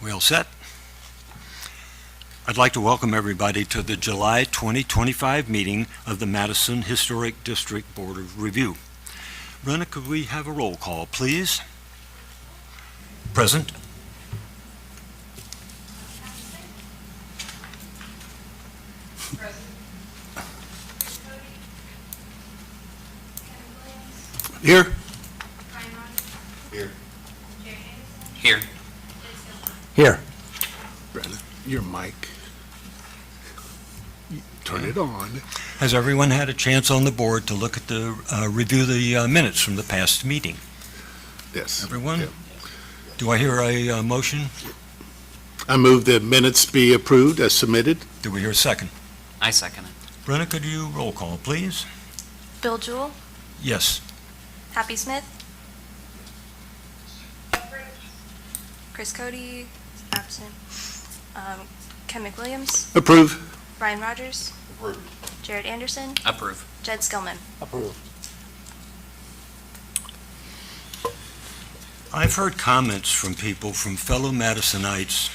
We all set? I'd like to welcome everybody to the July 2025 meeting of the Madison Historic District Board of Review. Brenna, could we have a roll call, please? Present. Here. Here. Here. Brandon, your mic. Turn it on. Has everyone had a chance on the board to look at review the minutes from the past meeting? Yes. Everyone? Yeah. Do I hear a motion? I move that minutes be approved as submitted. Do we hear a second? I second it. Brenna, could you roll call, please? Bill Jewell, Yes. Happy Smith, Chris Cody, absent, Ken McWilliams, Approve. Ryan Rogers, Jared Anderson, Approve. Jed Skillman. I've heard comments from people, from fellow Madisonites,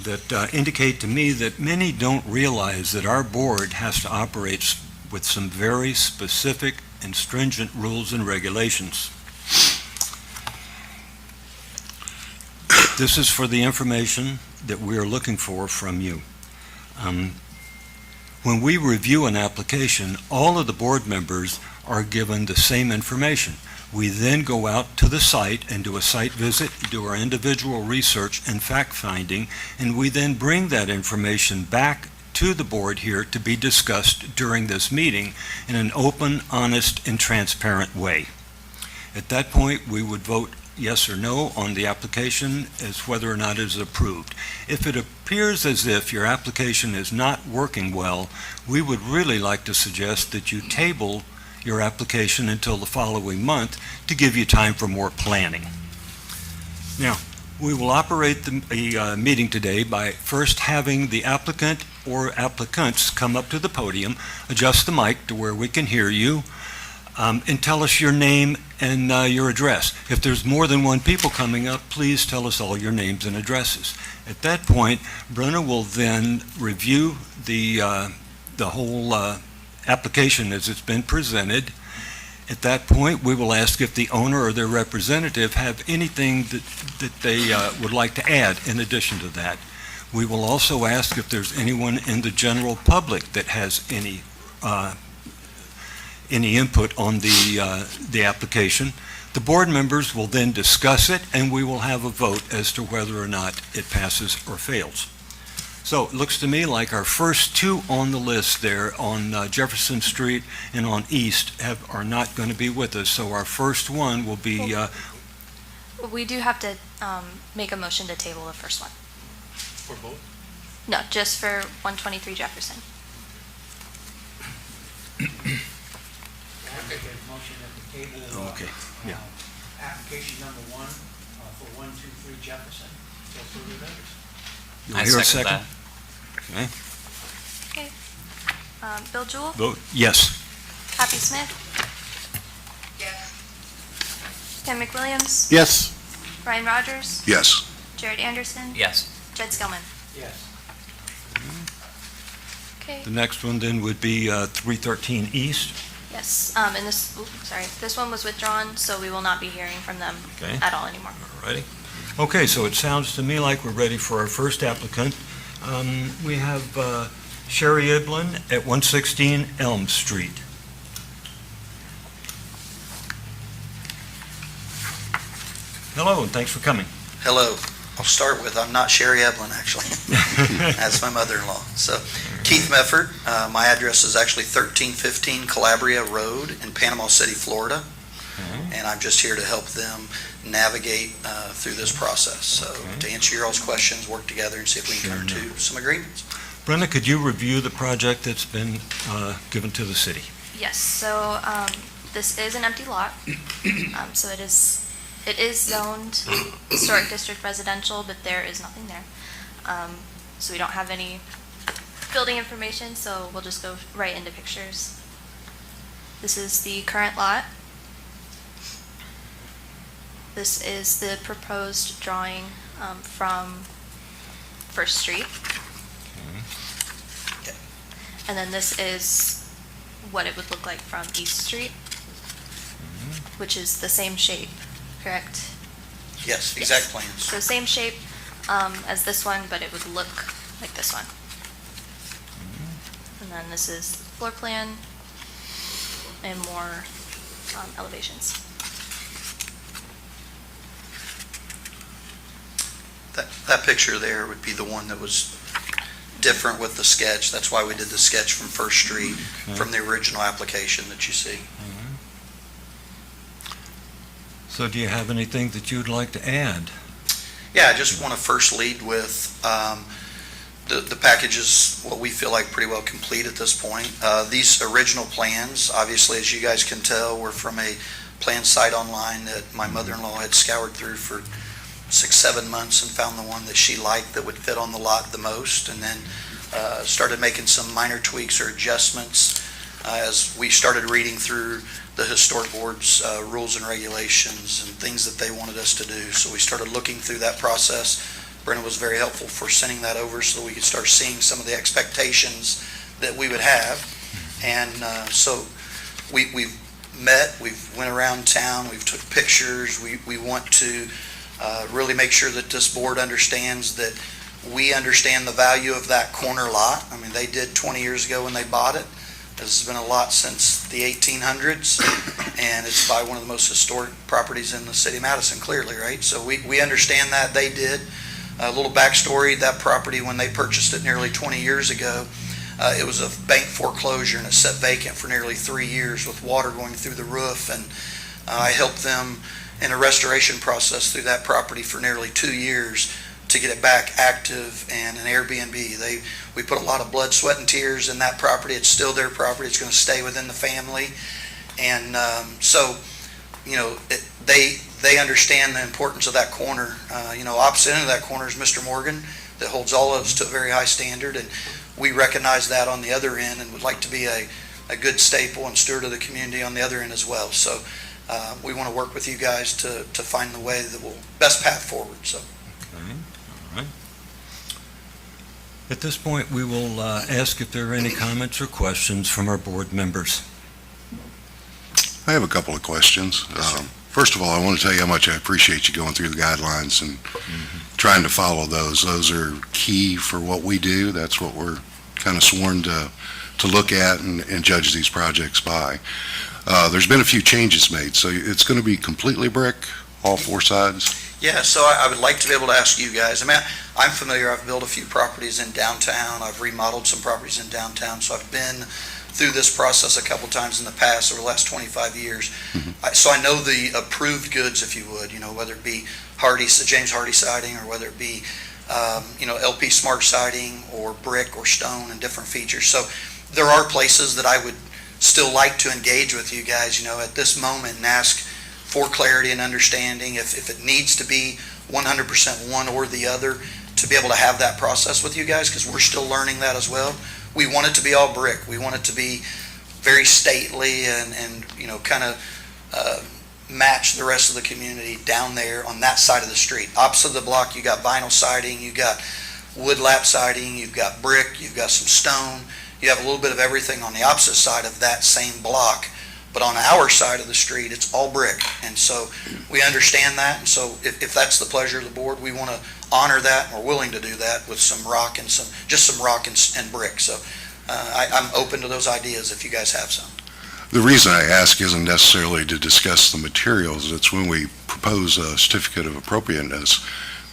that indicate to me that many don't realize that our board has to operate with some very specific and stringent rules and regulations. This is for the information that we are looking for from you. When we review an application, all of the board members are given the same information. We then go out to the site and do a site visit, do our individual research and fact-finding, and we then bring that information back to the board here to be discussed during this meeting in an open, honest, and transparent way. At that point, we would vote yes or no on the application as whether or not it is approved. If it appears as if your application is not working well, we would really like to suggest that you table your application until the following month to give you time for more planning. Now, we will operate the meeting today by first having the applicant or applicants come up to the podium, adjust the mic to where we can hear you, and tell us your name and your address. If there's more than one people coming up, please tell us all your names and addresses. At that point, Brenna will then review the whole application as it's been presented. At that point, we will ask if the owner or their representative have anything that they would like to add in addition to that. We will also ask if there's anyone in the general public that has any input on the application. The board members will then discuss it, and we will have a vote as to whether or not it passes or fails. So it looks to me like our first two on the list there on Jefferson Street and on East are not going to be with us. So our first one will be... We do have to make a motion to table the first one. For both? No, just for 123 Jefferson. Motion at the table. Okay, yeah. Application number 1 for 123 Jefferson. Till further notice. Do I I hear a second second? that. Okay. Okay. Bill Jewell, Vote yes. Happy Smith. Yes. Ken McWilliams, Yes. Ryan Rogers, Yes. Jared Anderson, Yes. Jed Skillman. Yes. Okay. The next one then would be 313 East. Yes. And this one was withdrawn, so we will not be hearing from them Okay. at all anymore. Alrighty. Okay, so it sounds to me like we're ready for our first applicant. We have Sherry Iblin at 116 Elm Street. Hello, and thanks for coming. Hello. I'll start with, I'm not Sherry Eblin, actually. That's my mother-in-law. So, Keith Mefford. My address is actually 1315 Calabria Road in Panama City, Florida. And I'm just here to help them navigate through this process. So, to answer your all's questions, work together and see if we can come to some agreements. Brenda, could you review the project that's been given to the city? Yes. So this is an empty lot. So it is zoned historic district residential, but there is nothing there. So we don't have any building information, so we'll just go right into pictures. This is the current lot. This is the proposed drawing from First Street. And then this is what it would look like from East Street, which is the same shape, correct? Yes, exact plans. So same shape as this one, but it would look like this one. And then this is the floor plan and more elevations. That picture there would be the one that was different with the sketch. That's why we did the sketch from First Street, from the original application that you see. So do you have anything that you'd like to add? Yeah, I just want to first lead with the package is what we feel like pretty well complete at this point. These original plans, obviously, as you guys can tell, were from a plan site online that my mother-in-law had scoured through for 6-7 months and found the one that she liked that would fit on the lot the most, and then started making some minor tweaks or adjustments as we started reading through the historic board's rules and regulations and things that they wanted us to do. So we started looking through that process. Brenna was very helpful for sending that over so that we could start seeing some of the expectations that we would have. And so we've met, we've went around town, we've took pictures, we want to really make sure that this board understands that we understand the value of that corner lot. I mean, they did 20 years ago when they bought it. This has been a lot since the 1800s, and it's by one of the most historic properties in the city of Madison, clearly, right? So we understand that. They did. A little backstory, that property, when they purchased it nearly 20 years ago, it was a bank foreclosure, and it sat vacant for nearly 3 years with water going through the roof, and I helped them in a restoration process through that property for nearly 2 years to get it back active and an Airbnb. We put a lot of blood, sweat, and tears in that property. It's still their property. It's going to stay within the family. And so, you know, they understand the importance of that corner. You know, opposite end of that corner is Mr. Morgan that holds all of us to a very high standard. And we recognize that on the other end and would like to be a good staple and steward of the community on the other end as well. So we want to work with you guys to find the way that will best path forward. So. Okay, all right. At this point, we will ask if there are any comments or questions from our board members. I have a couple of questions. First of all, I want to tell you how much I appreciate you going through the guidelines and trying to follow those. Those are key for what we do. That's what we're kind of sworn to look at and judge these projects by. There's been a few changes made, so it's going to be completely brick, all 4 sides? Yeah, so I would like to be able to ask you guys. I mean, I'm familiar. I've built a few properties in downtown. I've remodeled some properties in downtown, so I've been through this process a couple times in the past over the last 25 years. So I know the approved goods, if you would, you know, whether it be James Hardy siding, or whether it be, you know, LP Smart siding or brick or stone and different features. So there are places that I would still like to engage with you guys, you know, at this moment and ask for clarity and understanding if it needs to be 100% one or the other, to be able to have that process with you guys, because we're still learning that as well. We want it to be all brick. We want it to be very stately and you know, kind of match the rest of the community down there on that side of the street. Opposite the block, you got vinyl siding, you got wood lap siding, you've got brick, you've got some stone. You have a little bit of everything on the opposite side of that same block. But on our side of the street, it's all brick. And so we understand that. And so if that's the pleasure of the board, we want to honor that, and we're willing to do that with some rock and just some rock and brick. So I'm open to those ideas if you guys have some. The reason I ask isn't necessarily to discuss the materials. It's when we propose a certificate of appropriateness,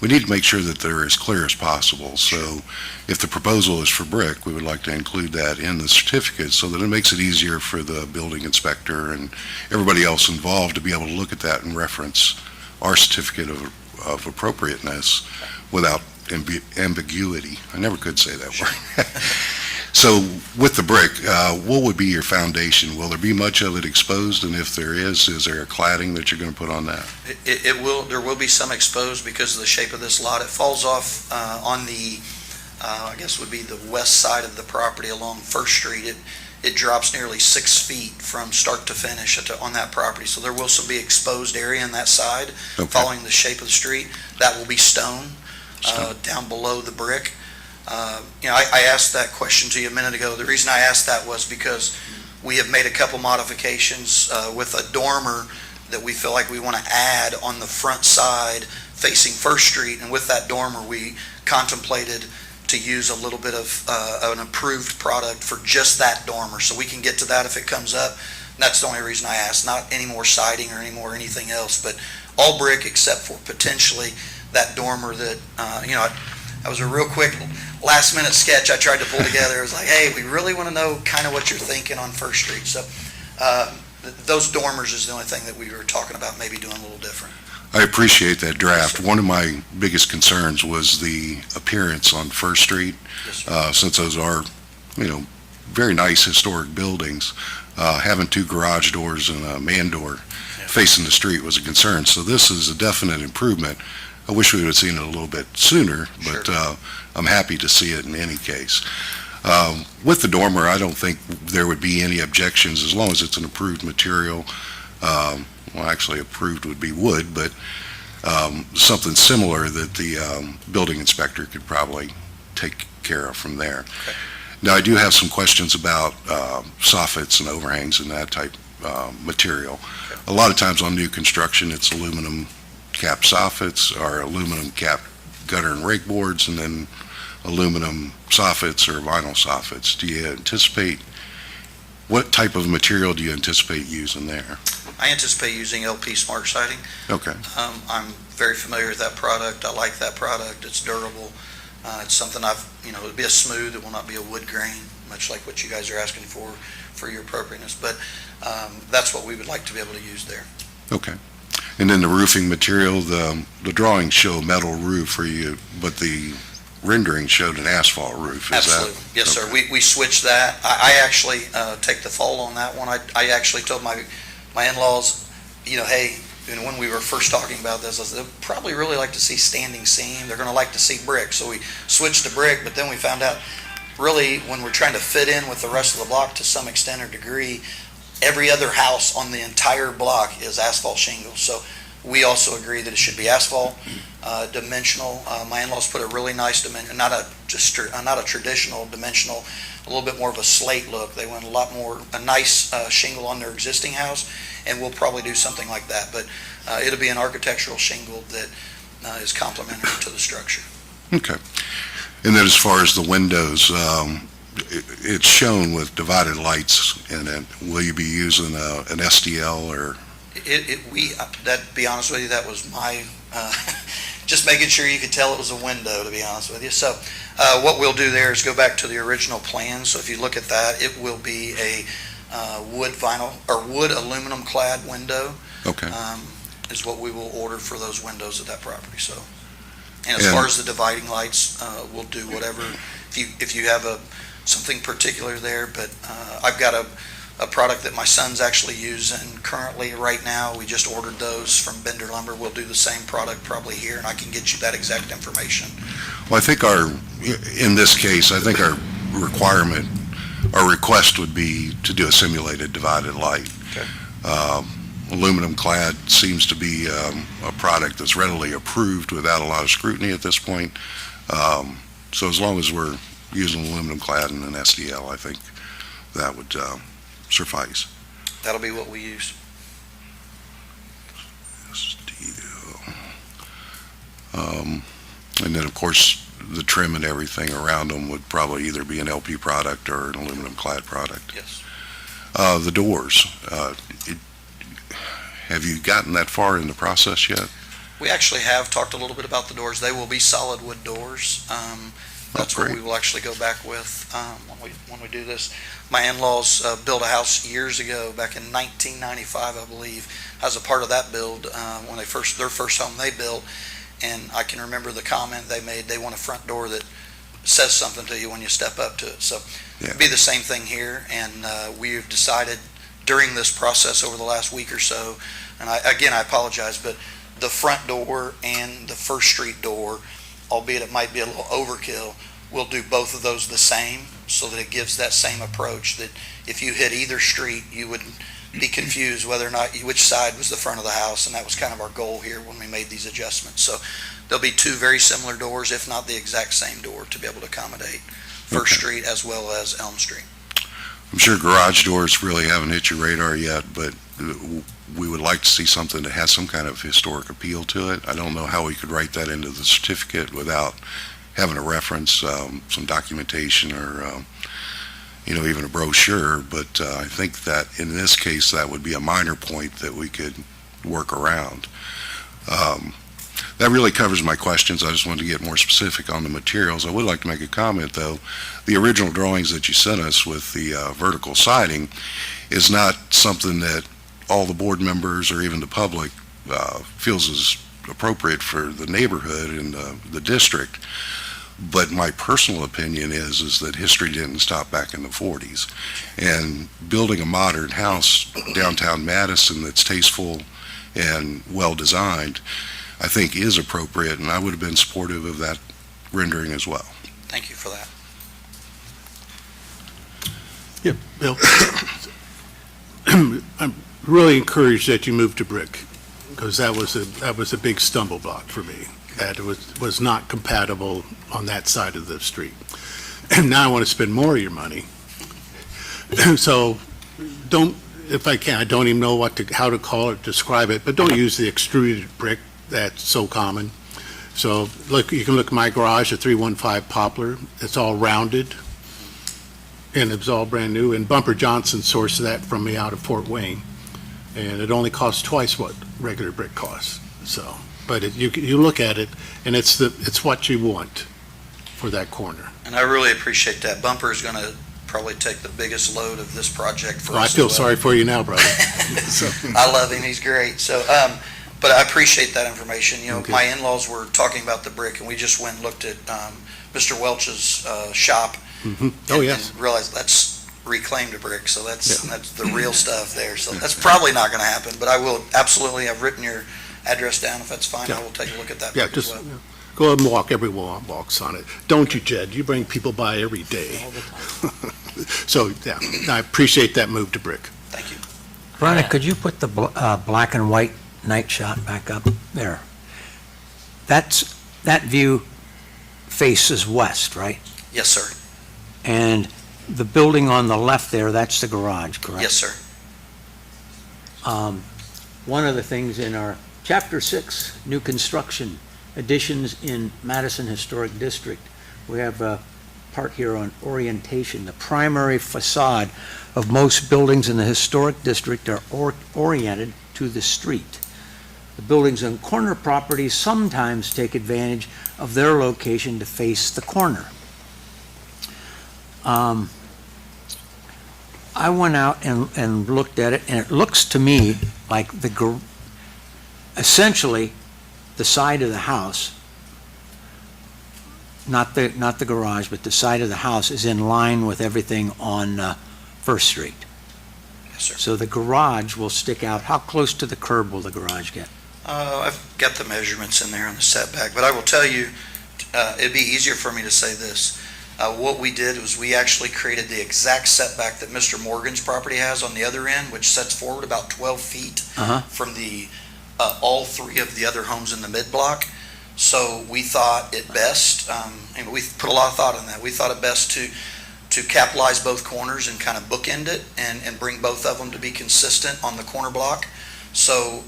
we need to make sure that they're as clear as possible. So if the proposal is for brick, we would like to include that in the certificate so that it makes it easier for the building inspector and everybody else involved to be able to look at that and reference our certificate of appropriateness without ambiguity. I never could say that word. So with the brick, what would be your foundation? Will there be much of it exposed? And if there is there a cladding that you're going to put on that? There will be some exposed because of the shape of this lot. It falls off on the, I guess would be the west side of the property along First Street. it drops nearly 6 feet from start to finish on that property. So there will still be exposed area on that side, Okay. following the shape of the street. That will be stone Stone. down below the brick. I asked that question to you a minute ago. The reason I asked that was because we have made a couple modifications with a dormer that we feel like we want to add on the front side facing First Street. And with that dormer, we contemplated to use a little bit of an approved product for just that dormer. So we can get to that if it comes up. And that's the only reason I asked, not any more siding or any more anything else, but all brick except for potentially that dormer that, that was a real quick last minute sketch I tried to pull together. It was like, hey, we really want to know kind of what you're thinking on First Street. So those dormers is the only thing that we were talking about maybe doing a little different. I appreciate that draft. One of my biggest concerns was the appearance on First Street, Yes, sir. since those are, very nice historic buildings. Having two garage doors and a man door Yeah. facing the street was a concern. So this is a definite improvement. I wish we would have seen it a little bit sooner, but Sure. I'm happy to see it in any case. With the dormer, I don't think there would be any objections as long as it's an approved material. Well, actually, approved would be wood, but something similar that the building inspector could probably take care of from there. Okay. Now, I do have some questions about soffits and overhangs and that type material. Okay. A lot of times on new construction, it's aluminum cap soffits or aluminum cap gutter and rake boards, and then aluminum soffits or vinyl soffits. Do you anticipate, what type of material do you anticipate using there? I anticipate using LP Smart Siding. Okay. I'm very familiar with that product. I like that product. It's durable. It's something it'll be a smooth, it will not be a wood grain, much like what you guys are asking for your appropriateness. But that's what we would like to be able to use there. Okay. And then the roofing material, the drawings show metal roof for you, but the rendering showed an asphalt roof. Is that? Absolutely. Yes, sir. Okay. We switched that. I actually take the fall on that one. I actually told my in-laws, hey, when we were first talking about this, I said, they'd probably really like to see standing seam. They're going to like to see brick. So we switched to brick, but then we found out, really, when we're trying to fit in with the rest of the block to some extent or degree, every other house on the entire block is asphalt shingles. So we also agree that it should be asphalt, dimensional. My in-laws put a really nice dimension, not a traditional dimensional, a little bit more of a slate look. They went a nice shingle on their existing house, and we'll probably do something like that. But it'll be an architectural shingle that is complementary to the structure. Okay. And then as far as the windows, it's shown with divided lights in it. Will you be using an STL or? That, to be honest with you, that was my, just making sure you could tell it was a window, to be honest with you. So what we'll do there is go back to the original plan. So if you look at that, it will be a wood vinyl or wood aluminum clad window. Okay. Is what we will order for those windows at that property. So, and as far as the dividing lights, we'll do whatever. If you have something particular there, but I've got a product that my son's actually using currently right now. We just ordered those from Bender Lumber. We'll do the same product probably here, and I can get you that exact information. Well, I think in this case, I think our request would be to do a simulated divided light. Okay. Aluminum clad seems to be a product that's readily approved without a lot of scrutiny at this point. So as long as we're using aluminum clad and an SDL, I think that would suffice. That'll be what we use. SDL. And then, of course, the trim and everything around them would probably either be an LP product or an aluminum clad product. Yes. The doors, have you gotten that far in the process yet? We actually have talked a little bit about the doors. They will be solid wood doors. That's what great. we will actually go back with when we do this. My in-laws built a house years ago, back in 1995, I believe. I was a part of that build when their first home they built, and I can remember the comment they made. They want a front door that says something to you when you step up to it. So it'll be the same thing here, and we've decided during this process over the last week or so, and I apologize, but the front door and the First Street door, albeit it might be a little overkill, we'll do both of those the same, so that it gives that same approach, that if you hit either street, you would be confused whether or not, which side was the front of the house, and that was kind of our goal here when we made these adjustments. So there'll be two very similar doors, if not the exact same door, to be able to accommodate First Okay. Street as well as Elm Street. I'm sure garage doors really haven't hit your radar yet, but we would like to see something that has some kind of historic appeal to it. I don't know how we could write that into the certificate without having a reference, some documentation, or even a brochure, but I think that in this case, that would be a minor point that we could work around. That really covers my questions. I just wanted to get more specific on the materials. I would like to make a comment, though. The original drawings that you sent us with the vertical siding is not something that all the board members or even the public feels is appropriate for the neighborhood and the district. But my personal opinion is that history didn't stop back in the 40s. And building a modern house downtown Madison that's tasteful and well-designed, I think is appropriate, and I would have been supportive of that rendering as well. Thank you for that. Yeah, Bill. I'm really encouraged that you moved to brick, because that was a big stumble block for me, that it was not compatible on that side of the street. And now I want to spend more of your money. So if I can, I don't even know how to call it, describe it, but don't use the extruded brick that's so common. So look, you can look at my garage, a 315 Poplar. It's all rounded, and it's all brand new. And Bumper Johnson sourced that from me out of Fort Wayne, and it only costs twice what regular brick costs. So, but you look at it, and it's what you want for that corner. And I really appreciate that. Bumper is going to probably take the biggest load of this project for Well, I us. feel as well. sorry for you now, brother. I love him, he's great. So, but I appreciate that information. Okay. My in-laws were talking about the brick, and we just went and looked at Mr. Welch's shop. Mhm. Oh, yes. And realized that's reclaimed brick, so that's the real stuff there. So that's probably not going to happen, but I will absolutely, I've written your address down. If that's fine, I will take a look at that Yeah, brick as just well. go up and walk. Everyone walks on it. Don't you, Jed? You bring people by every day. So, yeah, I appreciate that move to brick. Thank you. Veronica, could you put the black and white night shot back up there? That view faces west, right? Yes, sir. And the building on the left there, that's the garage, correct? Yes, sir. One of the things in our Chapter 6, new construction additions in Madison Historic District, we have a part here on orientation. The primary facade of most buildings in the historic district are oriented to the street. The buildings on corner properties sometimes take advantage of their location to face the corner. I went out and looked at it, and it looks to me like essentially the side of the house, not the garage, but the side of the house is in line with everything on First Street. Yes, sir. So the garage will stick out. How close to the curb will the garage get? I've got the measurements in there on the setback, but I will tell you, it'd be easier for me to say this. What we did was we actually created the exact setback that Mr. Morgan's property has on the other end, which sets forward about 12 feet from all three of the other homes in the mid-block. So we thought it best, and we put a lot of thought in that. We thought it best to capitalize both corners and kind of bookend it and bring both of them to be consistent on the corner block. So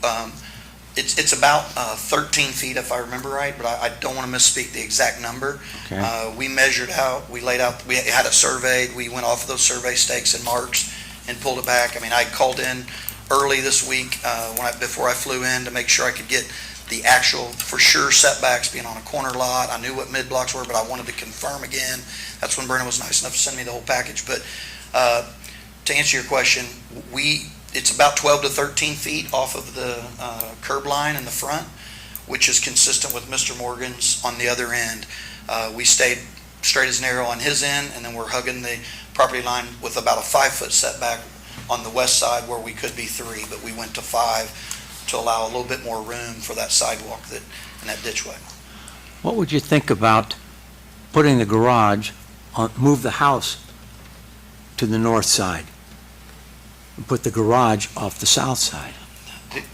it's about 13 feet if I remember right, but I don't want to misspeak the exact number. Okay. We measured out, we had it surveyed, we went off of those survey stakes and marks and pulled it back. I mean, I called in early this week before I flew in to make sure I could get the actual, for sure, setbacks being on a corner lot. I knew what mid-blocks were, but I wanted to confirm again. That's when Brennan was nice enough to send me the whole package. But to answer your question, it's about 12 to 13 feet off of the curb line in the front, which is consistent with Mr. Morgan's on the other end. We stayed straight as narrow on his end, and then we're hugging the property line with about a 5-foot setback on the west side where we could be 3, but we went to 5 to allow a little bit more room for that sidewalk and that ditchway. What would you think about putting the garage move the house to the north side and put the garage off the south side.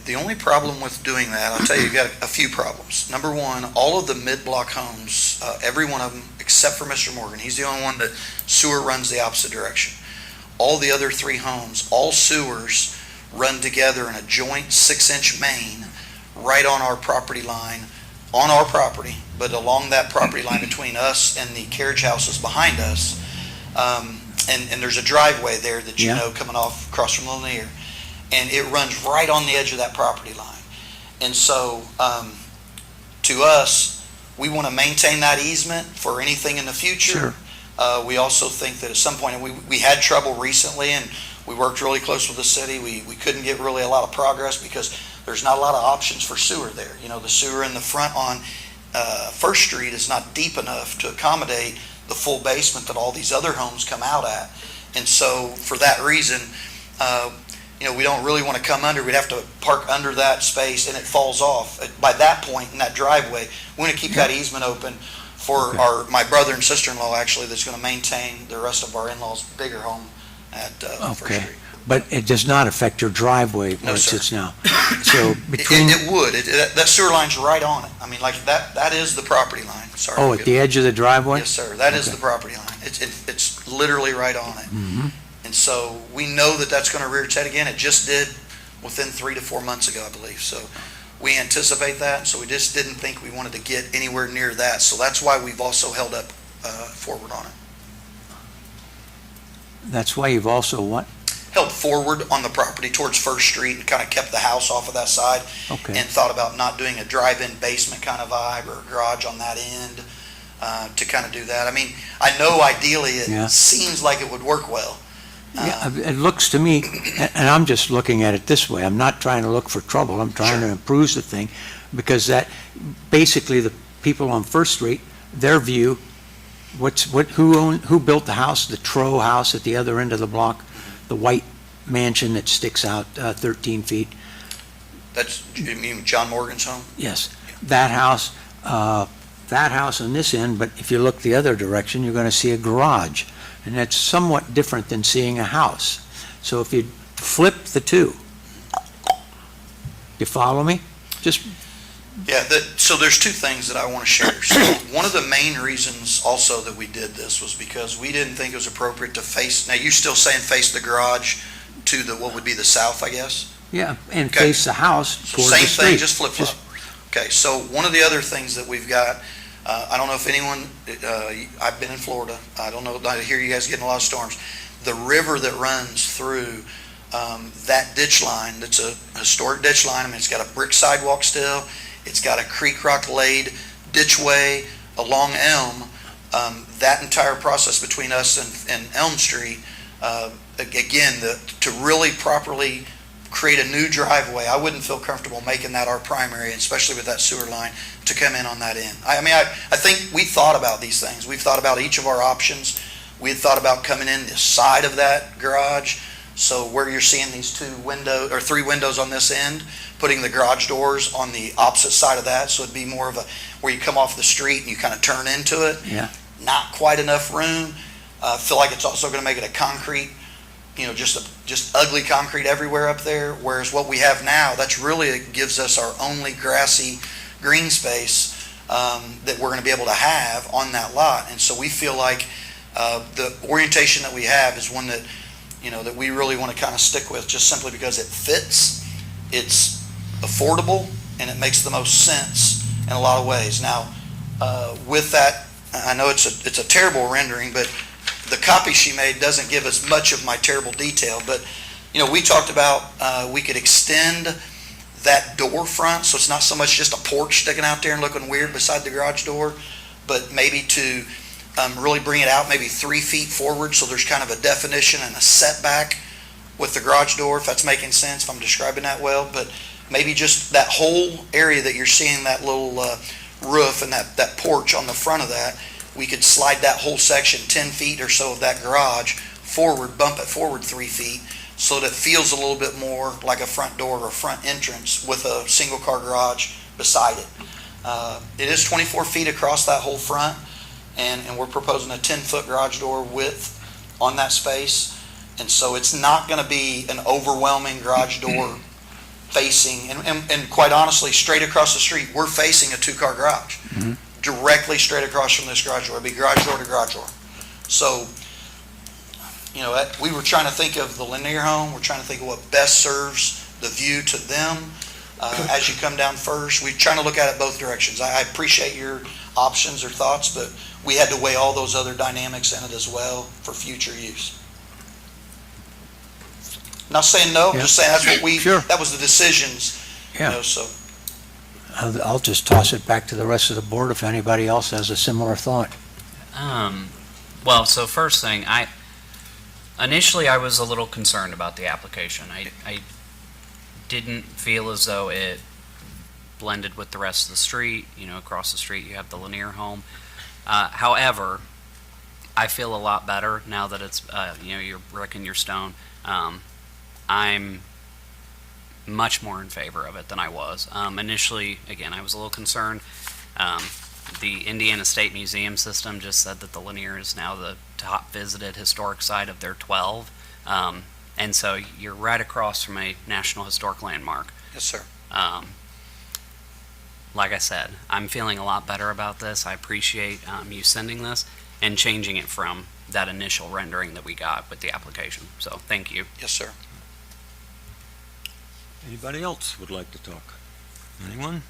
The only problem with doing that, I'll tell you, you've got a few problems. Number one, all of the mid-block homes, every one of them, except for Mr. Morgan, he's the only one that sewer runs the opposite direction. All the other three homes, all sewers run together in a joint 6-inch main right on our property line, on our property, but along that property line between us and the carriage houses behind us. And there's a driveway there that you Yeah. know coming off across from Lanier. And it runs right on the edge of that property line. And so, to us, we want to maintain that easement for anything in the future. We also think that at some point, and we had trouble recently, and we worked really close with the city. We couldn't get really a lot of progress because there's not a lot of options for sewer there. You know, the sewer in the front on First Street is not deep enough to accommodate the full basement that all these other homes come out at. And so, for that reason, we don't really want to come under. We'd have to park under that space, and it falls off. By that point, in that driveway, we want to keep that easement open for my brother and sister-in-law, actually, that's going to maintain the rest of our in-laws' bigger home at First Okay. Street. But it does not affect your driveway No, where it sir. sits now. So between, It would. That sewer line's right on it. I mean, like, that is the property line. Sorry. oh, at the edge of the driveway? Yes, sir. That is Okay. the property line. It's literally right on it. Mhm. And so we know that that's going to rear its head again. It just did within 3 to 4 months ago, I believe. So we anticipate that. So we just didn't think we wanted to get anywhere near that. So that's why we've also held up forward on it. That's why you've also what? Held forward on the property towards First Street and kind of kept the house off of that side Okay. and thought about not doing a drive-in basement kind of vibe or a garage on that end to kind of do that. I mean, I know ideally Yeah. it seems like it would work well. Yeah, it looks to me, and I'm just looking at it this way, I'm not trying to look for trouble, I'm trying to Sure. improve the thing, because that, basically, the people on First Street, their view, who built the house, the Tro house at the other end of the block, the white mansion that sticks out 13 feet? That's, you mean John Morgan's home? Yes, that house on this end, but if you look the other direction, you're going to see a garage. And that's somewhat different than seeing a house. So if you flip the two, you follow me? Just, Yeah, so there's two things that I want to share. So one of the main reasons also that we did this was because we didn't think it was appropriate to face, now you're still saying face the garage to what would be the south, I guess? yeah, and Okay. face the house So toward the same street. thing, just flip flop. Okay, so one of the other things that we've got, I don't know if anyone, I've been in Florida, I don't know, I hear you guys getting a lot of storms. The river that runs through that ditch line, that's a historic ditch line, I mean, it's got a brick sidewalk still, it's got a creek rock laid ditchway along Elm. That entire process between us and Elm Street, again, to really properly create a new driveway, I wouldn't feel comfortable making that our primary, especially with that sewer line, to come in on that end. I mean, I think we thought about these things. We've thought about each of our options. We had thought about coming in the side of that garage, so where you're seeing these 3 windows on this end, putting the garage doors on the opposite side of that, so it'd be more of where you come off the street and you kind of turn into it. Yeah. Not quite enough room. Feel like it's also going to make it a concrete, just ugly concrete everywhere up there, whereas what we have now, that's really, it gives us our only grassy green space that we're going to be able to have on that lot. And so we feel like the orientation that we have is one that, that we really want to kind of stick with, just simply because it fits, it's affordable, and it makes the most sense in a lot of ways. Now, with that, I know it's a terrible rendering, but the copy she made doesn't give us much of my terrible detail, but, we talked about we could extend that door front, so it's not so much just a porch sticking out there and looking weird beside the garage door, but maybe to really bring it out maybe 3 feet forward, so there's kind of a definition and a setback with the garage door, if that's making sense, if I'm describing that well, but maybe just that whole area that you're seeing, that little roof and that porch on the front of that, we could slide that whole section 10 feet or so of that garage forward, bump it forward 3 feet, so that it feels a little bit more like a front door or a front entrance with a single car garage beside it. It is 24 feet across that whole front, and we're proposing a 10-foot garage door width on that space. And so it's not going to be an overwhelming garage door facing, and quite honestly, straight across the street, we're facing a two-car garage. Directly straight across from this garage door. It'd be garage door to garage door. So, we were trying to think of the Lanier home. We're trying to think of what best serves the view to them as you come down First. We're trying to look at it both directions. I appreciate your options or thoughts, but we had to weigh all those other dynamics in it as well for future use. Not saying no, I'm just saying that's what Sure. that was the decisions, Yeah. so. I'll just toss it back to the rest of the board if anybody else has a similar thought. Well, so first thing, initially I was a little concerned about the application. I didn't feel as though it blended with the rest of the street. Across the street you have the Lanier home. However, I feel a lot better now that it's, your brick and your stone. I'm much more in favor of it than I was. Initially, again, I was a little concerned. The Indiana State Museum system just said that the Lanier is now the top visited historic site of their 12. And so you're right across from a National Historic Landmark. Yes, sir. Like I said, I'm feeling a lot better about this. I appreciate you sending this and changing it from that initial rendering that we got with the application. So thank you. Yes, sir. Anybody else would like to talk? Anyone?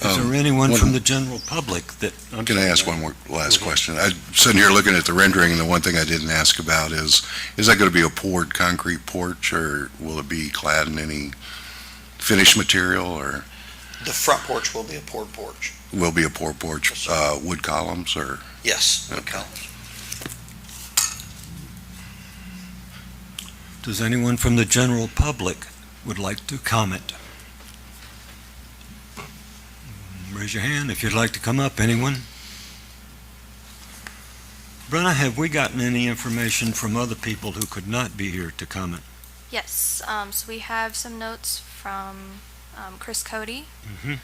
Is there anyone one- from the general public that? I'm Can I sorry, ask go one ahead. more last Okay. question? I'm sitting here looking at the rendering, and the one thing I didn't ask about is that going to be a poured concrete porch, or will it be clad in any finished material, or The front porch will be a poured porch. will be a poured porch, Yes, sir. wood columns, or? Yes. Okay. columns. Does anyone from the general public would like to comment? Raise your hand if you'd like to come up. Anyone? Brenna, have we gotten any information from other people who could not be here to comment? Yes, so we have some notes from Chris Cody. Mhm.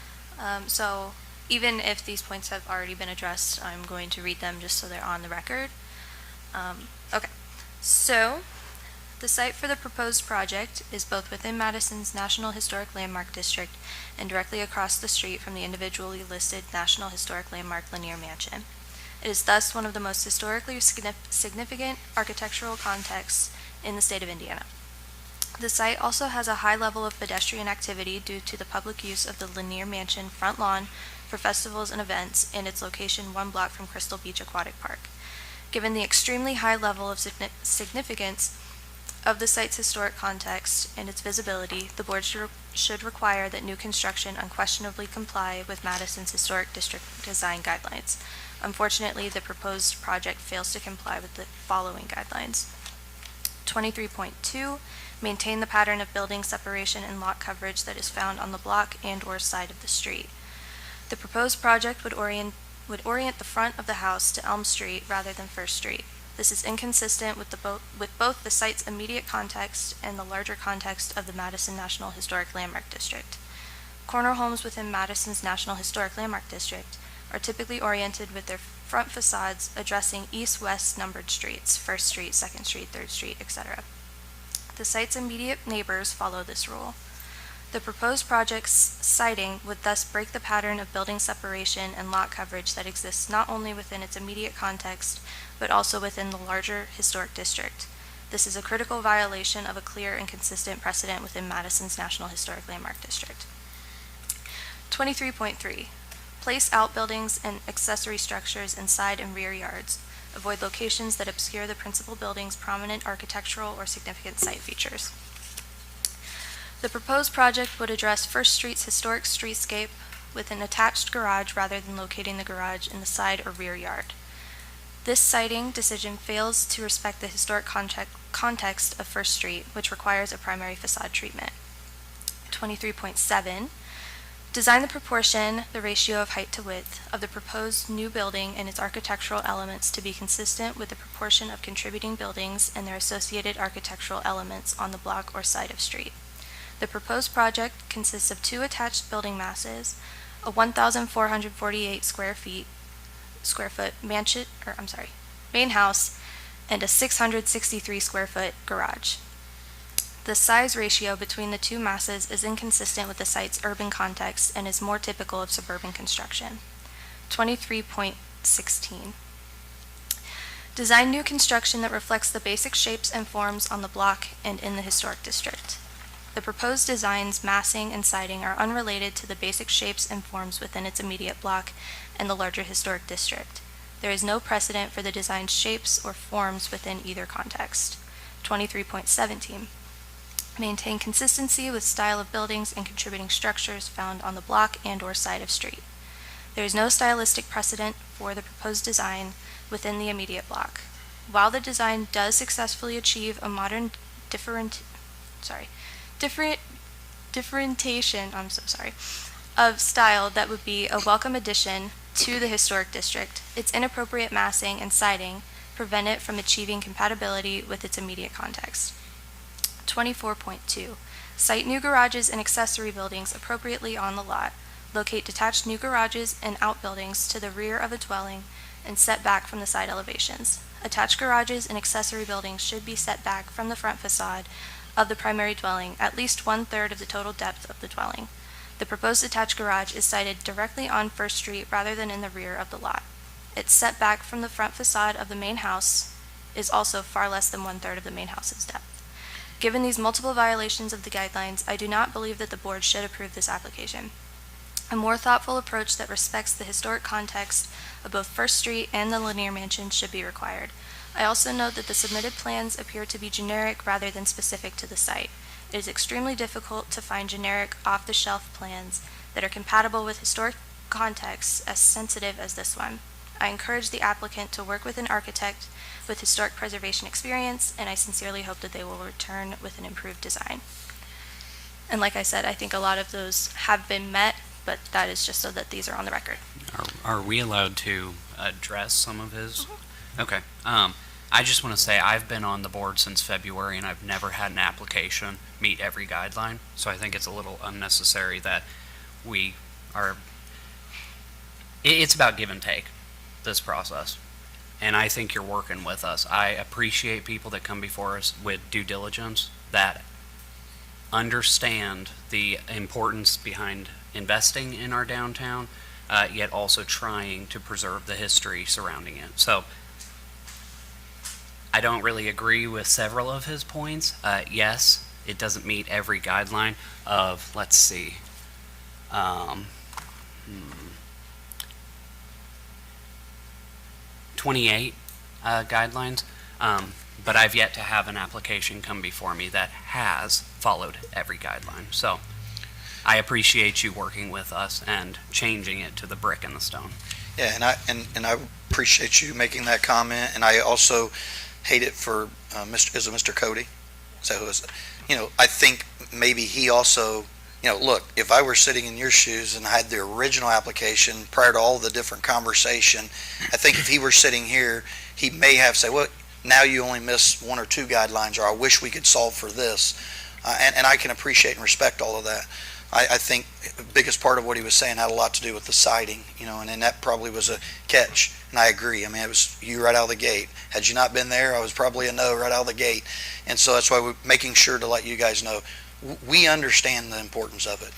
So even if these points have already been addressed, I'm going to read them just so they're on the record. Okay, so the site for the proposed project is both within Madison's National Historic Landmark District and directly across the street from the individually listed National Historic Landmark Lanier Mansion. It is thus one of the most historically significant architectural contexts in the state of Indiana. The site also has a high level of pedestrian activity due to the public use of the Lanier Mansion front lawn for festivals and events and its location 1 block from Crystal Beach Aquatic Park. Given the extremely high level of significance of the site's historic context and its visibility, the board should require that new construction unquestionably comply with Madison's historic district design guidelines. Unfortunately, the proposed project fails to comply with the following guidelines. 23.2, maintain the pattern of building separation and lot coverage that is found on the block and/or side of the street. The proposed project would orient the front of the house to Elm Street rather than First Street. This is inconsistent with both the site's immediate context and the larger context of the Madison National Historic Landmark District. Corner homes within Madison's National Historic Landmark District are typically oriented with their front facades addressing east-west numbered streets, 1st Street, 2nd Street, 3rd Street, etc. The site's immediate neighbors follow this rule. The proposed project's siting would thus break the pattern of building separation and lot coverage that exists not only within its immediate context, but also within the larger historic district. This is a critical violation of a clear and consistent precedent within Madison's National Historic Landmark District. 23.3. Place outbuildings and accessory structures in side and rear yards. Avoid locations that obscure the principal building's prominent architectural or significant site features. The proposed project would address First Street's historic streetscape with an attached garage rather than locating the garage in the side or rear yard. This siting decision fails to respect the historic context of First Street, which requires a primary facade treatment. 23.7. Design the proportion, the ratio of height to width, of the proposed new building and its architectural elements to be consistent with the proportion of contributing buildings and their associated architectural elements on the block or side of street. The proposed project consists of 2 attached building masses, a 1,448 square foot main house, and a 663 square foot garage. The size ratio between the two masses is inconsistent with the site's urban context and is more typical of suburban construction. 23.16. Design new construction that reflects the basic shapes and forms on the block and in the historic district. The proposed design's massing and siding are unrelated to the basic shapes and forms within its immediate block and the larger historic district. There is no precedent for the design's shapes or forms within either context. 23.17. Maintain consistency with style of buildings and contributing structures found on the block and/or side of street. There is no stylistic precedent for the proposed design within the immediate block. While the design does successfully achieve a modern differentiation of style that would be a welcome addition to the historic district, its inappropriate massing and siding prevent it from achieving compatibility with its immediate context. 24.2. Site new garages and accessory buildings appropriately on the lot. Locate detached new garages and outbuildings to the rear of a dwelling and set back from the side elevations. Attached garages and accessory buildings should be set back from the front facade of the primary dwelling at least 1/3 of the total depth of the dwelling. The proposed attached garage is sited directly on First Street rather than in the rear of the lot. Its setback from the front facade of the main house is also far less than 1/3 of the main house's depth. Given these multiple violations of the guidelines, I do not believe that the board should approve this application. A more thoughtful approach that respects the historic context of both First Street and the Lanier Mansion should be required. I also note that the submitted plans appear to be generic rather than specific to the site. It is extremely difficult to find generic, off-the-shelf plans that are compatible with historic contexts as sensitive as this one. I encourage the applicant to work with an architect with historic preservation experience, and I sincerely hope that they will return with an improved design. And like I said, I think a lot of those have been met, but that is just so that these are on the record. Are we allowed to address some of his? Okay. I just want to say I've been on the board since February and I've never had an application meet every guideline. So I think it's a little unnecessary that we are, it's about give and take, this process. And I think you're working with us. I appreciate people that come before us with due diligence, that understand the importance behind investing in our downtown, yet also trying to preserve the history surrounding it. So I don't really agree with several of his points. Yes, it doesn't meet every guideline of, let's see, 28 guidelines, but I've yet to have an application come before me that has followed every guideline. So I appreciate you working with us and changing it to the brick and the stone. Yeah, and I appreciate you making that comment, and I also hate it for Mr. Cody? So who is it? I think maybe he also, look, if I were sitting in your shoes and I had the original application prior to all the different conversation, I think if he were sitting here, he may have said, well, now you only miss 1 or 2 guidelines, or I wish we could solve for this. And I can appreciate and respect all of that. I think the biggest part of what he was saying had a lot to do with the siding, and that probably was a catch. And I agree. I mean, it was you right out of the gate. Had you not been there, I was probably a no right out of the gate. And so that's why we're making sure to let you guys know. We understand the importance of it.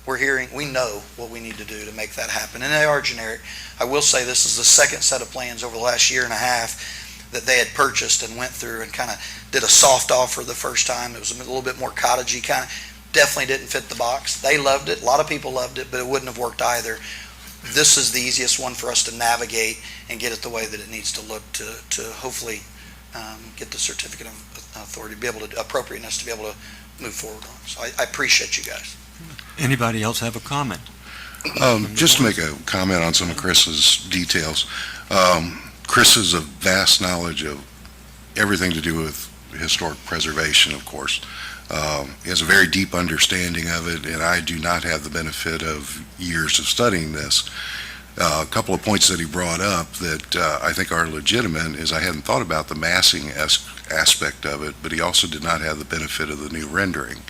We're hearing, we know what we need to do to make that happen. And they are generic. I will say this is the second set of plans over the last year and a half that they had purchased and went through and kind of did a soft offer the first time. It was a little bit more cottagey kind of. Definitely didn't fit the box. They loved it. A lot of people loved it, but it wouldn't have worked either. This is the easiest one for us to navigate and get it the way that it needs to look to hopefully get the certificate of authority, be able to, appropriateness to be able to move forward on. So I appreciate you guys. Anybody else have a comment? Just to make a comment on some of Chris's details. Chris has a vast knowledge of everything to do with historic preservation, of course. He has a very deep understanding of it, and I do not have the benefit of years of studying this. A couple of points that he brought up that I think are legitimate is I hadn't thought about the massing aspect of it, but he also did not have the benefit of the new rendering.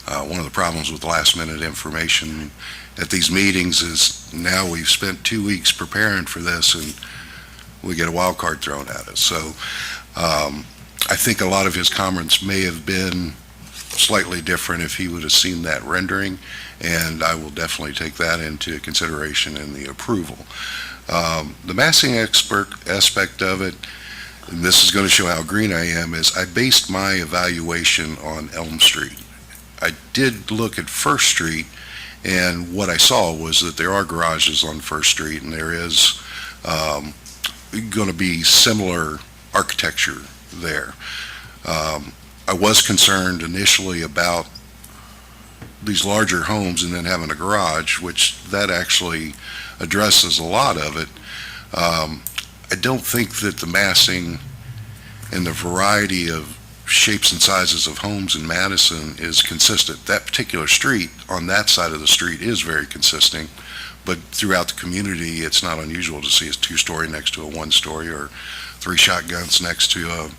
One of the problems with last-minute information at these meetings is now we've spent 2 weeks preparing for this, and we get a wild card thrown at us. So I think a lot of his comments may have been slightly different if he would have seen that rendering, and I will definitely take that into consideration in the approval. The massing aspect of it, and this is going to show how green I am, is I based my evaluation on Elm Street. I did look at First Street, and what I saw was that there are garages on First Street, and there is going to be similar architecture there. I was concerned initially about these larger homes and then having a garage, which that actually addresses a lot of it. I don't think that the massing and the variety of shapes and sizes of homes in Madison is consistent. That particular street, on that side of the street, is very consistent, but throughout the community, it's not unusual to see a two-story next to a one-story or three shotguns next to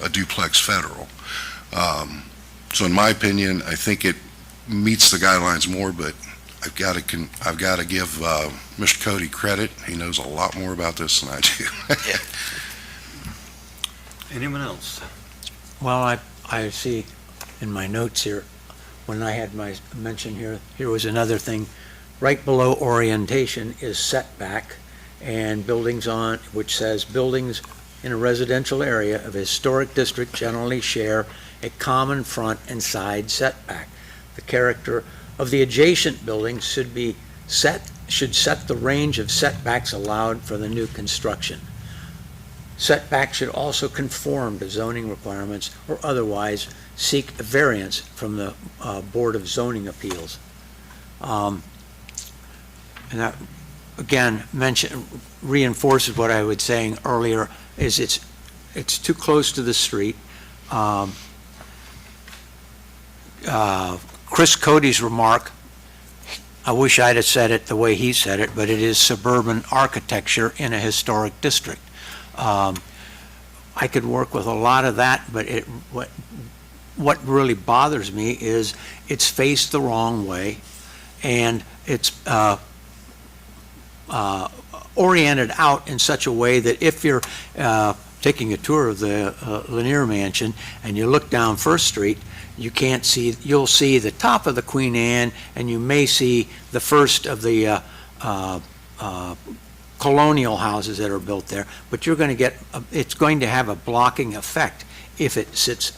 a duplex federal. So in my opinion, I think it meets the guidelines more, but I've got to give Mr. Cody credit. He knows a lot more about this than I do. Anyone else? Well, I see in my notes here, when I had my mention here was another thing. Right below orientation is setback and buildings on, which says buildings in a residential area of a historic district generally share a common front and side setback. The character of the adjacent buildings should set the range of setbacks allowed for the new construction. Setbacks should also conform to zoning requirements or otherwise seek a variance from the Board of Zoning Appeals. And that, again, reinforces what I was saying earlier, is it's too close to the street. Chris Cody's remark, I wish I'd have said it the way he said it, but it is suburban architecture in a historic district. I could work with a lot of that, but what really bothers me is it's faced the wrong way, and it's oriented out in such a way that if you're taking a tour of the Lanier Mansion and you look down First Street, you'll see the top of the Queen Anne, and you may see the first of the colonial houses that are built there, but it's going to have a blocking effect if it sits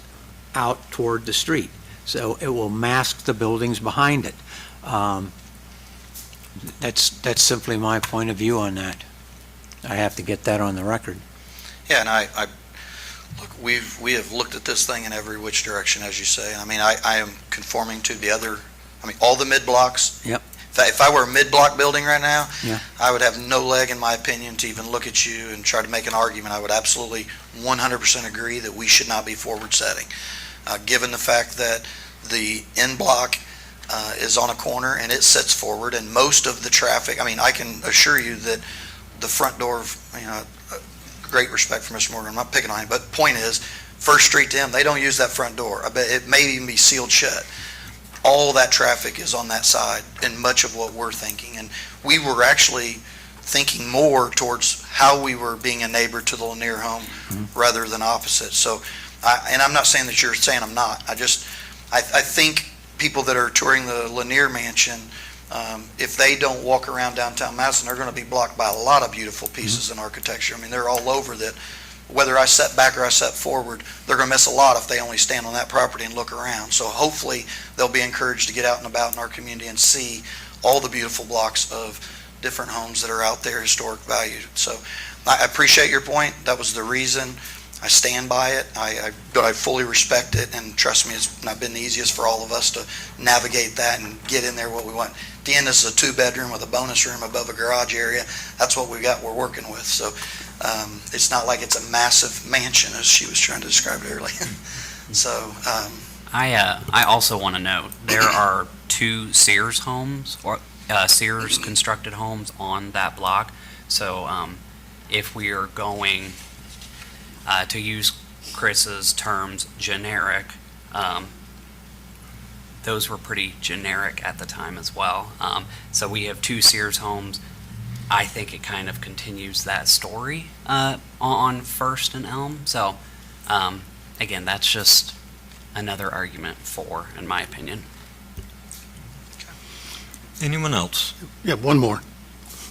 out toward the street. So it will mask the buildings behind it. That's simply my point of view on that. I have to get that on the record. Yeah, and I look, we have looked at this thing in every which direction, as you say. I mean, I am conforming to all the mid-blocks. Yep. If I were a mid-block building right now, Yeah. I would have no leg, in my opinion, to even look at you and try to make an argument. I would absolutely 100% agree that we should not be forward-setting. Given the fact that the end block is on a corner and it sits forward, and most of the traffic, I can assure you that the front door, great respect for Mr. Morgan, I'm not picking on him, but point is, First Street to him, they don't use that front door. I bet it may even be sealed shut. All that traffic is on that side, and much of what we're thinking. And we were actually thinking more towards how we were being a neighbor to the Lanier home rather than opposite. So, and I'm not saying that you're saying I'm not. I think people that are touring the Lanier Mansion, if they don't walk around downtown Madison, they're going to be blocked by a lot of beautiful pieces in architecture. They're all over that. Whether I set back or I set forward, they're going to miss a lot if they only stand on that property and look around. So hopefully they'll be encouraged to get out and about in our community and see all the beautiful blocks of different homes that are out there, historic value. So I appreciate your point. That was the reason. I stand by it. I fully respect it, and trust me, it's not been the easiest for all of us to navigate that and get in there what we want. At the end, this is a 2-bedroom with a bonus room above a garage area. That's what we're working with. So it's not like it's a massive mansion, as she was trying to describe it earlier. So I also want to note, there are 2 Sears homes, or Sears constructed homes on that block. So if we are going to use Chris's terms, generic, those were pretty generic at the time as well. So we have 2 Sears homes. I think it kind of continues that story on First and Elm. So, again, that's just another argument for, in my opinion. Anyone else? Yeah, one more.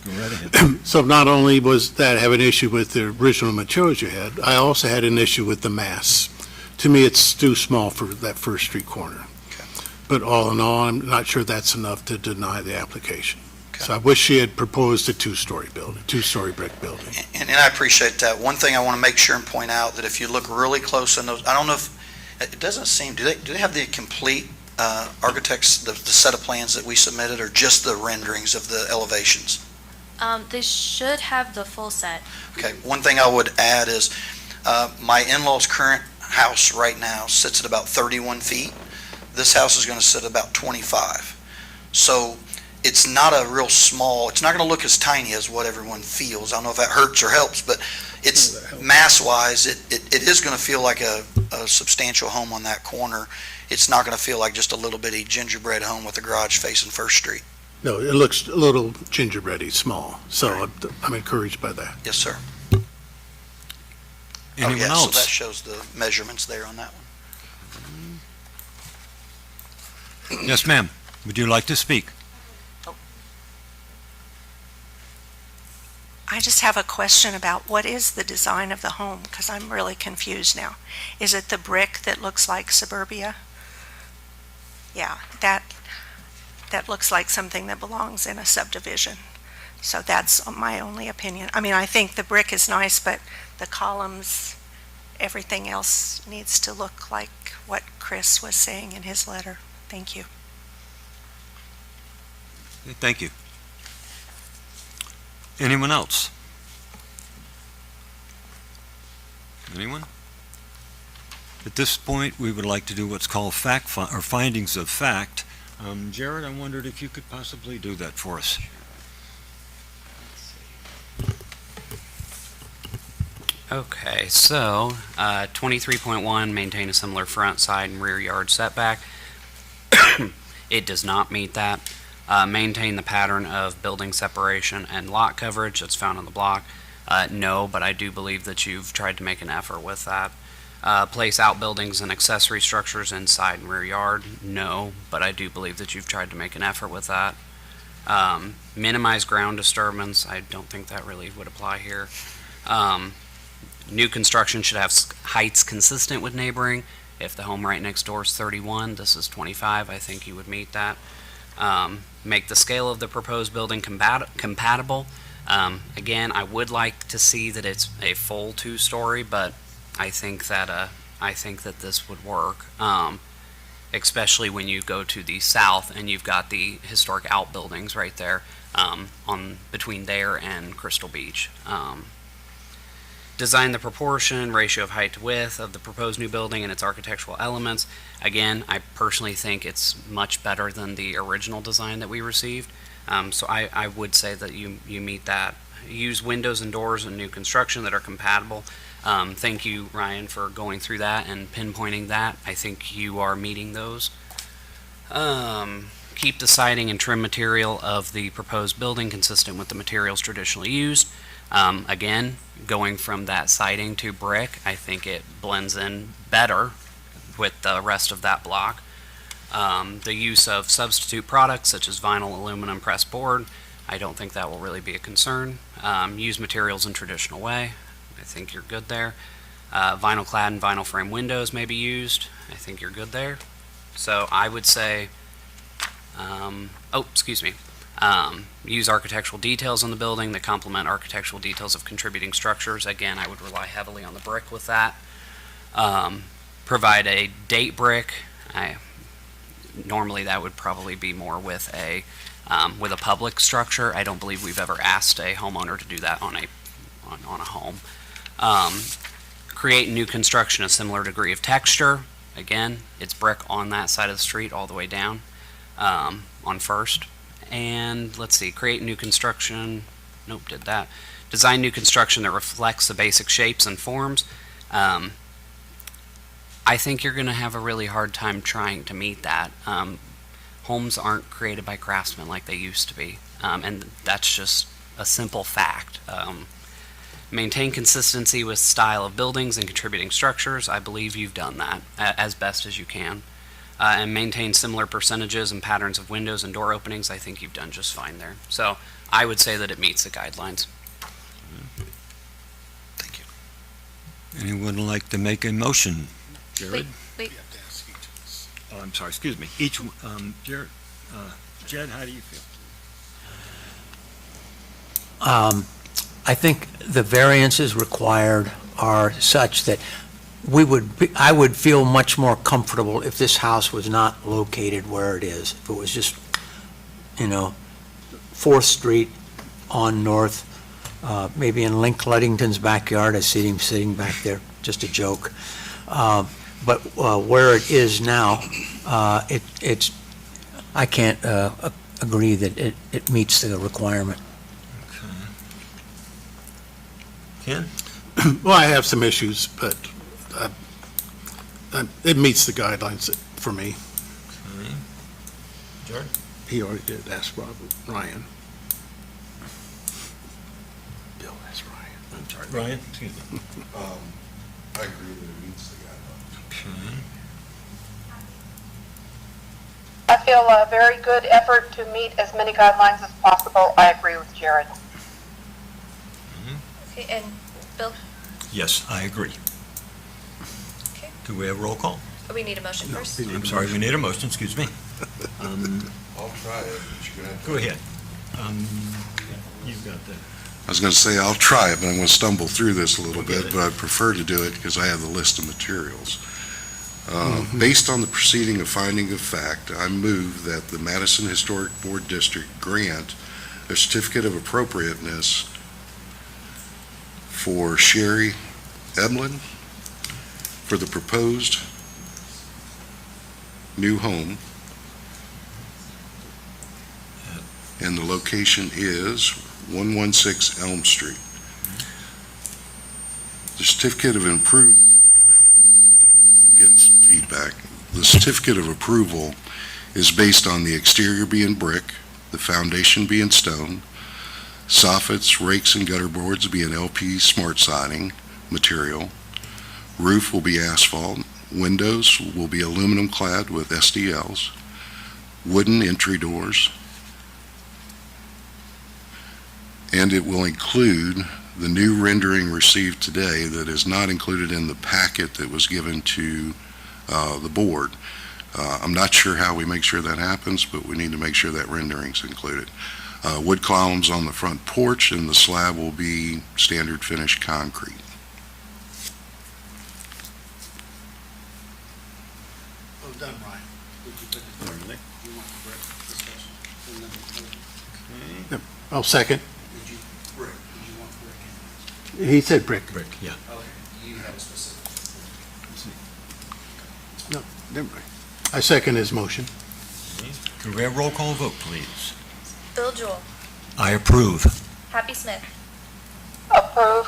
Go right ahead. So not only was that I have an issue with the original materials you had, I also had an issue with the mass. To me, it's too small for that First Street corner. Okay. But all in all, I'm not sure that's enough to deny the application. Okay. So I wish she had proposed a two-story building, two-story brick building. And I appreciate that. One thing I want to make sure and point out, that if you look really close in those, I don't know if, it doesn't seem, do they have the complete architects, the set of plans that we submitted, or just the renderings of the elevations? They should have the full set. Okay, one thing I would add is, my in-laws' current house right now sits at about 31 feet. This house is going to sit at about 25. So it's not a real small, it's not going to look as tiny as what everyone feels. I don't know if that hurts or helps, but it's mass-wise, it is going to feel like a substantial home on that corner. It's not going to feel like just a little bitty gingerbread home with a garage facing First Street. No, it looks a little gingerbready small, so I'm encouraged by that. Yes, sir. Anyone So that else? shows the measurements there on that one. Yes, ma'am. Would you like to speak? I just have a question about what is the design of the home, because I'm really confused now. Is it the brick that looks like suburbia? Yeah, that looks like something that belongs in a subdivision. So that's my only opinion. I mean, I think the brick is nice, but the columns, everything else needs to look like what Chris was saying in his letter. Thank you. Thank you. Anyone else? Anyone? At this point, we would like to do what's called findings of fact. Jared, I wondered if you could possibly do that for us. Okay, so 23.1, maintain a similar front, side, and rear yard setback. It does not meet that. Maintain the pattern of building separation and lot coverage that's found on the block. No, but I do believe that you've tried to make an effort with that. Place outbuildings and accessory structures inside and rear yard. No, but I do believe that you've tried to make an effort with that. Minimize ground disturbance. I don't think that really would apply here. New construction should have heights consistent with neighboring. If the home right next door is 31, this is 25, I think you would meet that. Make the scale of the proposed building compatible. Again, I would like to see that it's a full two-story, but I think that this would work, especially when you go to the south and you've got the historic outbuildings right there on between there and Crystal Beach. Design the proportion, ratio of height to width of the proposed new building and its architectural elements. Again, I personally think it's much better than the original design that we received. So I would say that you meet that. Use windows and doors in new construction that are compatible. Thank you, Ryan, for going through that and pinpointing that. I think you are meeting those. Keep the siding and trim material of the proposed building consistent with the materials traditionally used. Again, going from that siding to brick, I think it blends in better with the rest of that block. The use of substitute products such as vinyl, aluminum, pressed board, I don't think that will really be a concern. Use materials in traditional way, I think you're good there. Vinyl clad and vinyl frame windows may be used, I think you're good there. So I would say, use architectural details on the building that complement architectural details of contributing structures. Again, I would rely heavily on the brick with that. Provide a date brick. Normally that would probably be more with a public structure. I don't believe we've ever asked a homeowner to do that on a home. Create new construction a similar degree of texture. Again, it's brick on that side of the street all the way down on First. And let's see, create new construction. Nope, did that. Design new construction that reflects the basic shapes and forms. I think you're going to have a really hard time trying to meet that. Homes aren't created by craftsmen like they used to be, and that's just a simple fact. Maintain consistency with style of buildings and contributing structures. I believe you've done that as best as you can. And maintain similar percentages and patterns of windows and door openings. I think you've done just fine there. So I would say that it meets the guidelines. Thank you. Anyone like to make a motion? Jared? Wait, Oh, I'm sorry, excuse me. Each, Jared, Jed, how do you feel? I think the variances required are such that I would feel much more comfortable if this house was not located where it is. If it was just, 4th Street on North, maybe in Link Ludington's backyard. I see him sitting back there, just a joke. But where it is now, I can't agree that it meets the requirement. Ken? Well, I have some issues, but it meets the guidelines for me. Jared? He already did, ask Ryan. Bill, that's Ryan. I'm sorry. Ryan, excuse me. I agree that it meets the guidelines. I feel a very good effort to meet as many guidelines as possible. I agree with Jared. okay, and Bill, Yes, I agree. Okay. Do we have roll call? we need a motion first. I'm sorry, we need a motion, excuse me. I'll try it, but you're gonna have to. Go ahead. You've got the. I was going to say, I'll try it, but I'm going to stumble through this a little bit, but I'd prefer to do it because I have the list of materials. Based on the proceeding of finding of fact, I move that the Madison Historic Board District grant a certificate of appropriateness for Sherry Eblin for the proposed new home. And the location is 116 Elm Street. The certificate of I'm getting some feedback. The certificate of approval is based on the exterior being brick, the foundation being stone, soffits, rakes, and gutter boards being LP smart siding material. Roof will be asphalt. Windows will be aluminum clad with SDLs. Wooden entry doors. And it will include the new rendering received today that is not included in the packet that was given to the board. I'm not sure how we make sure that happens, but we need to make sure that rendering's included. Wood columns on the front porch, and the slab will be standard finished concrete. Oh, done, Ryan. I'll second. He said brick. Brick, yeah. No, never mind. I second his motion. Could we have roll call vote, please? Bill Jewell, I approve. Happy Smith, Approve.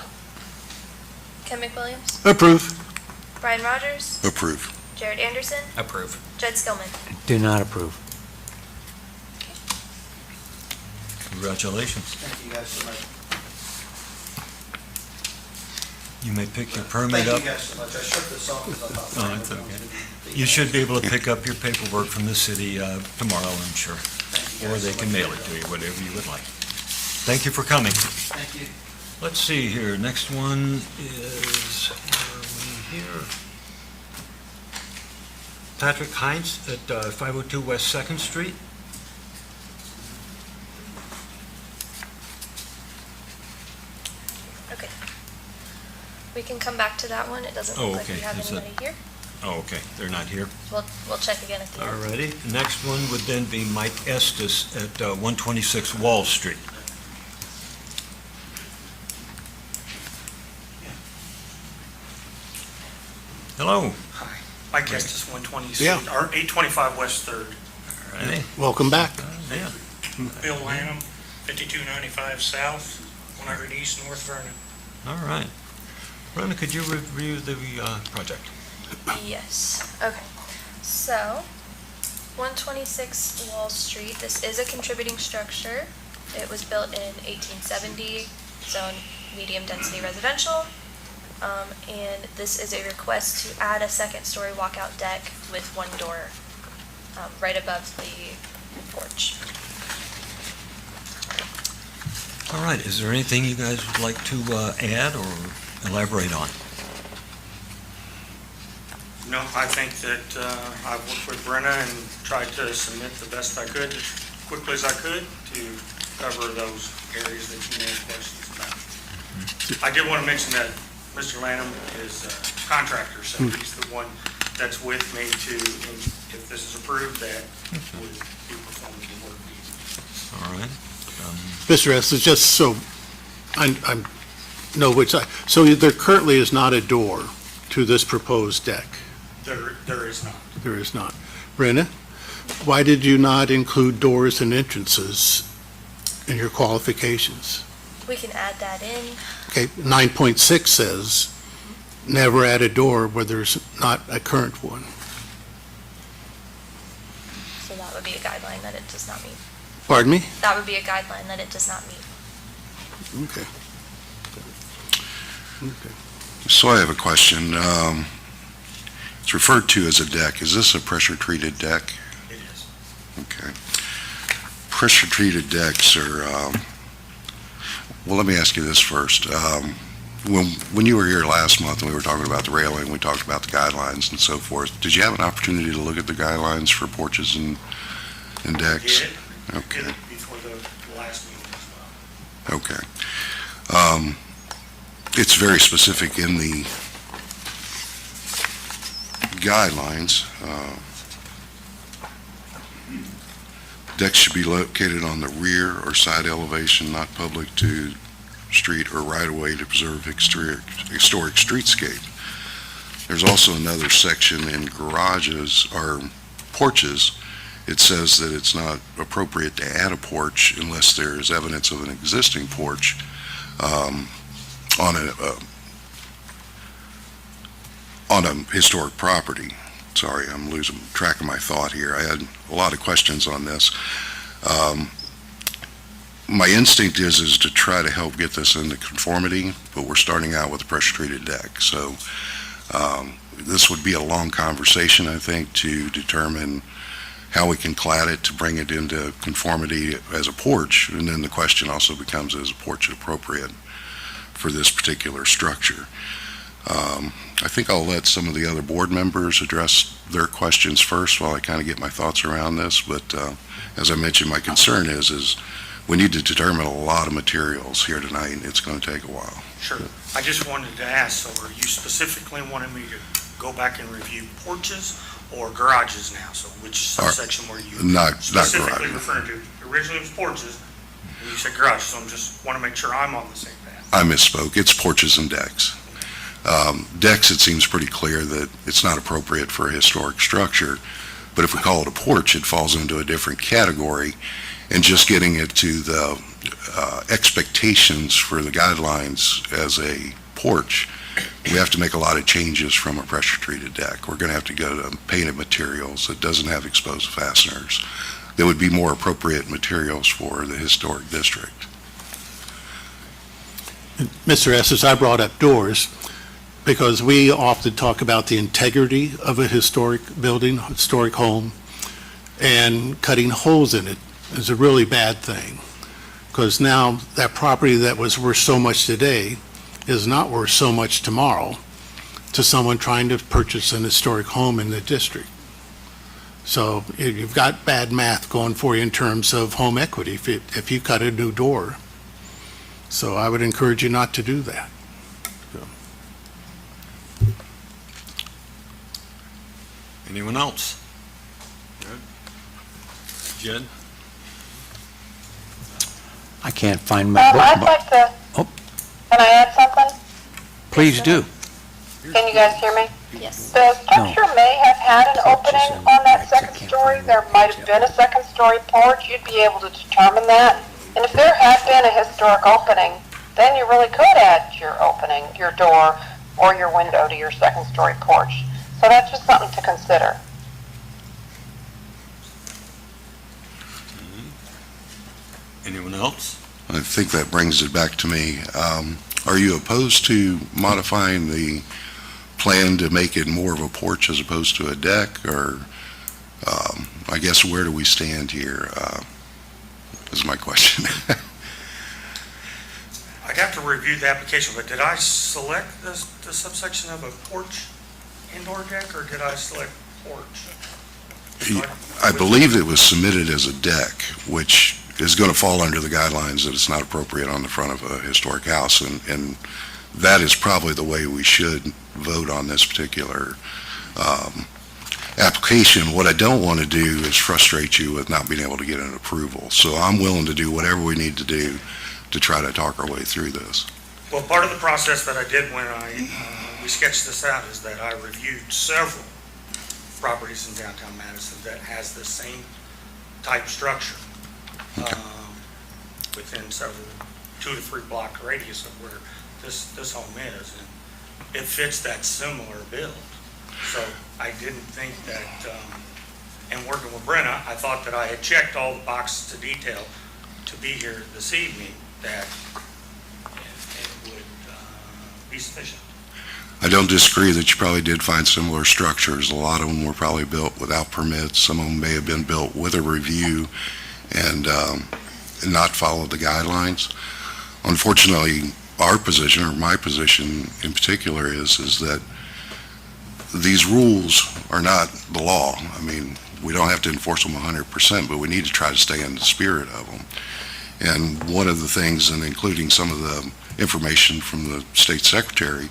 Ken McWilliams, Approve. Brian Rogers, Approve. Jared Anderson, Approve. Jed Skillman. Do not approve. Congratulations. Thank you guys so much. You may pick your permit up. Thank you guys so much. I shook this off because I thought. Oh, it's okay. You should be able to pick up your paperwork from the city tomorrow, I'm sure. Or they can mail it to you, whatever you would like. Thank you for coming. Thank you. Let's see here, next one is, where are we here? Patrick Heinz at 502 West Second Street. Okay. We can come back to that one. It doesn't Oh, look like we okay. have Is it- anybody here. Oh, okay, they're not here. We'll check again at the end. Alrighty, next one would then be Mike Estes at 126 Wall Street. Hello. Mike Estes, 120, Yeah. or 825 West 3rd. Alrighty. Welcome back. Yeah. Bill Lanham, 5295 South, 100 East, North Vernon. All right. Rhonda, could you review the project? Yes, okay. So, 126 Wall Street, this is a contributing structure. It was built in 1870, zone medium-density residential. And this is a request to add a second-story walkout deck with one door right above the porch. All right, is there anything you guys would like to add or elaborate on? No, I think that I've worked with Brenna and tried to submit the best I could, as quickly as I could, to cover those areas that you may have questions about. I did want to mention that Mr. Lanham is a contractor, so he's the one that's with me to, and if this is approved, that would be performing the work. All right. Mr. Estes, just so I know which side, so there currently is not a door to this proposed deck? There is not. There is not. Brenna, why did you not include doors and entrances in your qualifications? We can add that in. Okay, 9.6 says, never add a door where there's not a current one. So that would be a guideline that it does not meet. Pardon me? That would be a guideline that it does not meet. Okay. Okay. So I have a question. It's referred to as a deck. Is this a pressure-treated deck? It is. Okay. Pressure-treated decks are, well, let me ask you this first. When you were here last month and we were talking about the railing, we talked about the guidelines and so forth, did you have an opportunity to look at the guidelines for porches and decks? Did Okay. it before the last meeting as well. Okay. It's very specific in the guidelines. Decks should be located on the rear or side elevation, not public to street or right-of-way to preserve historic streetscape. There's also another section in garages or porches. It says that it's not appropriate to add a porch unless there is evidence of an existing porch on a historic property. Sorry, I'm losing track of my thought here. I had a lot of questions on this. My instinct is to try to help get this into conformity, but we're starting out with a pressure-treated deck. So this would be a long conversation, I think, to determine how we can clad it to bring it into conformity as a porch. And then the question also becomes, is a porch appropriate for this particular structure? I think I'll let some of the other board members address their questions first while I kind of get my thoughts around this. But as I mentioned, my concern is we need to determine a lot of materials here tonight, and it's going to take a while. Sure. I just wanted to ask, so are you specifically wanting me to go back and review porches or garages now? So which subsection were you Not specifically garage. referring to? Originally it was porches, and you said garage, so I'm just want to make sure I'm on the same path. I misspoke. It's porches and decks. Decks, it seems pretty clear that it's not appropriate for a historic structure, but if we call it a porch, it falls into a different category, and just getting it to the expectations for the guidelines as a porch, we have to make a lot of changes from a pressure-treated deck. We're going to have to go to painted materials that doesn't have exposed fasteners. That would be more appropriate materials for the historic district. Mr. Estes, I brought up doors because we often talk about the integrity of a historic building, historic home, and cutting holes in it is a really bad thing. Because now that property that was worth so much today is not worth so much tomorrow to someone trying to purchase an historic home in the district. So you've got bad math going for you in terms of home equity if you cut a new door. So I would encourage you not to do that. Anyone else? Jed? I can't find my I'd book. like to, Oh. can I add something? Please do. Can you guys hear me? Yes. The structure may have had an opening on that second story. There might have been a second story porch. You'd be able to determine that. And if there had been a historic opening, then you really could add your opening, your door, or your window to your second story porch. So that's just something to consider. Anyone else? I think that brings it back to me. Are you opposed to modifying the plan to make it more of a porch as opposed to a deck? Or, I guess, where do we stand here? Is my question. I'd have to review the application, but did I select the subsection of a porch indoor deck, or did I select porch? I believe it was submitted as a deck, which is going to fall under the guidelines that it's not appropriate on the front of a historic house, and that is probably the way we should vote on this particular application. What I don't want to do is frustrate you with not being able to get an approval. So I'm willing to do whatever we need to do to try to talk our way through this. Well, part of the process that I did when we sketched this out is that I reviewed several properties in downtown Madison that has the same type structure within several 2 to 3 block radius of where this home is, and it fits that similar build. So I didn't think that, and working with Brenna, I thought that I had checked all the boxes to detail to be here this evening, that it would be sufficient. I don't disagree that you probably did find similar structures. A lot of them were probably built without permits. Some of them may have been built with a review and not followed the guidelines. Unfortunately, our position, or my position in particular, is that these rules are not the law. I mean, we don't have to enforce them 100%, but we need to try to stay in the spirit of them. And one of the things, and including some of the information from the state secretary,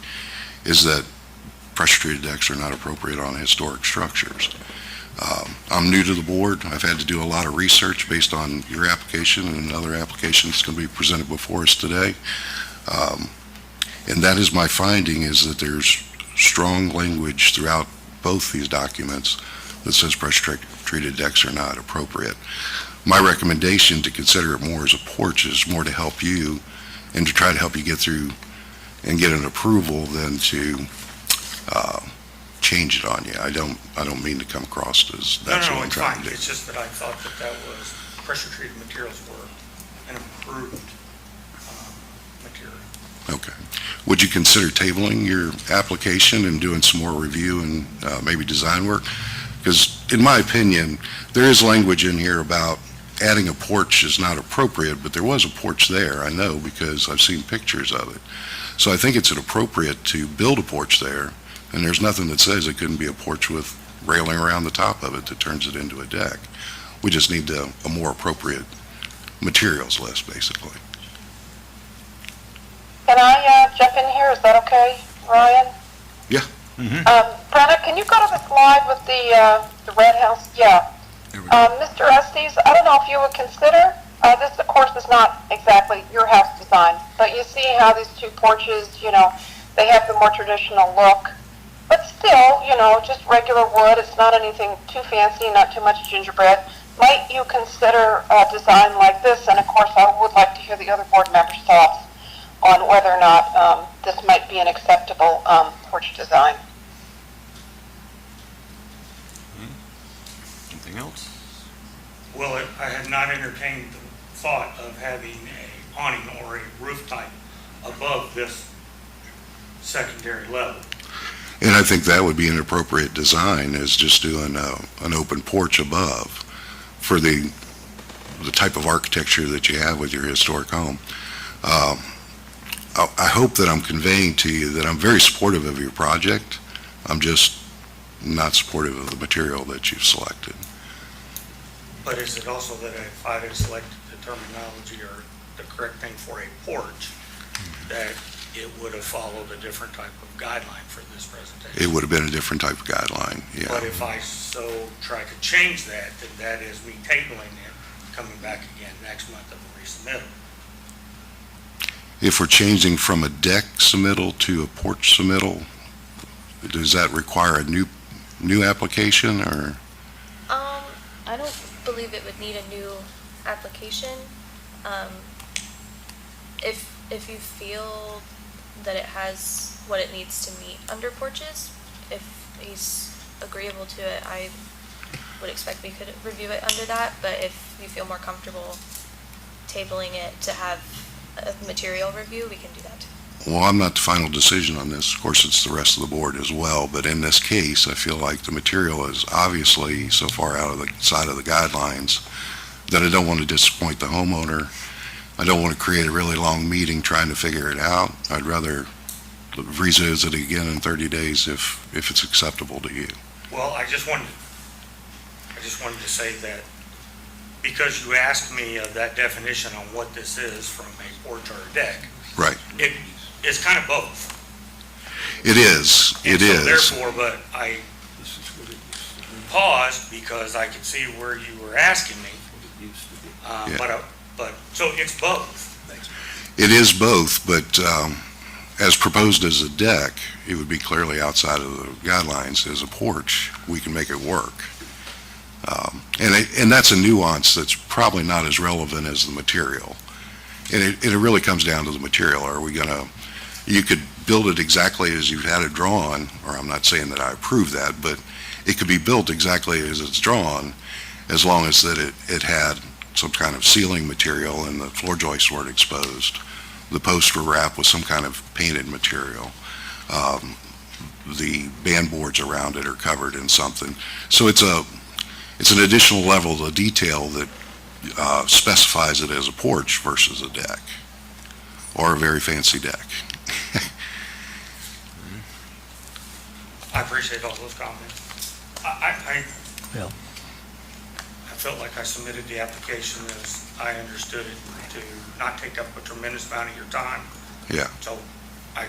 is that pressure-treated decks are not appropriate on historic structures. I'm new to the board. I've had to do a lot of research based on your application and other applications going to be presented before us today. And that is my finding, is that there's strong language throughout both these documents that says pressure-treated decks are not appropriate. My recommendation to consider it more as a porch is more to help you and to try to help you get through and get an approval than to change it on you. I don't mean to come across as that's what No, I'm it's trying fine. to do. It's just that I thought that was, pressure-treated materials were an improved material. Okay. Would you consider tabling your application and doing some more review and maybe design work? Because in my opinion, there is language in here about adding a porch is not appropriate, but there was a porch there, I know, because I've seen pictures of it. So I think it's appropriate to build a porch there, and there's nothing that says it couldn't be a porch with railing around the top of it that turns it into a deck. We just need a more appropriate materials list, basically. Can I jump in here? Is that okay, Ryan? Yeah. Brenna, can you go to the slide with the red house? Yeah. There we go. Mr. Estes, I don't know if you would consider, this of course is not exactly your house design, but you see how these two porches, they have the more traditional look, but still, just regular wood. It's not anything too fancy, not too much gingerbread. Might you consider a design like this? And of course, I would like to hear the other board members' thoughts on whether or not this might be an acceptable porch design. Anything else? Well, I had not entertained the thought of having a awning or a roof type above this secondary level. And I think that would be an appropriate design, is just doing an open porch above for the type of architecture that you have with your historic home. I hope that I'm conveying to you that I'm very supportive of your project. I'm just not supportive of the material that you've selected. But is it also that if I had selected the terminology or the correct thing for a porch, that it would have followed a different type of guideline for this presentation? It would have been a different type of guideline, yeah. But if I so try to change that, then that is me tabling it, coming back again next month of a resubmittal. If we're changing from a deck submittal to a porch submittal, does that require a new application, or? I don't believe it would need a new application. If you feel that it has what it needs to meet under porches, if he's agreeable to it, I would expect we could review it under that. But if you feel more comfortable tabling it to have a material review, we can do that. Well, I'm not the final decision on this. Of course, it's the rest of the board as well. But in this case, I feel like the material is obviously so far out of the side of the guidelines that I don't want to disappoint the homeowner. I don't want to create a really long meeting trying to figure it out. I'd rather revisit it again in 30 days if it's acceptable to you. Well, I just wanted to say that because you asked me of that definition on what this is from a porch or a deck. Right. It's kind of both. It is. It And so is. Therefore, but I paused because I could see where you were asking me. Yeah. But, so it's both. It is both, but as proposed as a deck, it would be clearly outside of the guidelines. As a porch, we can make it work. And that's a nuance that's probably not as relevant as the material. And it really comes down to the material. Are we going to, you could build it exactly as you've had it drawn, or I'm not saying that I approve that, but it could be built exactly as it's drawn, as long as that it had some kind of ceiling material and the floor joists weren't exposed. The posts were wrapped with some kind of painted material. The band boards around it are covered in something. So it's an additional level of detail that specifies it as a porch versus a deck, or a very fancy deck. I appreciate all those comments. I Bill. felt like I submitted the application as I understood it to not take up a tremendous amount of your time. Yeah. So I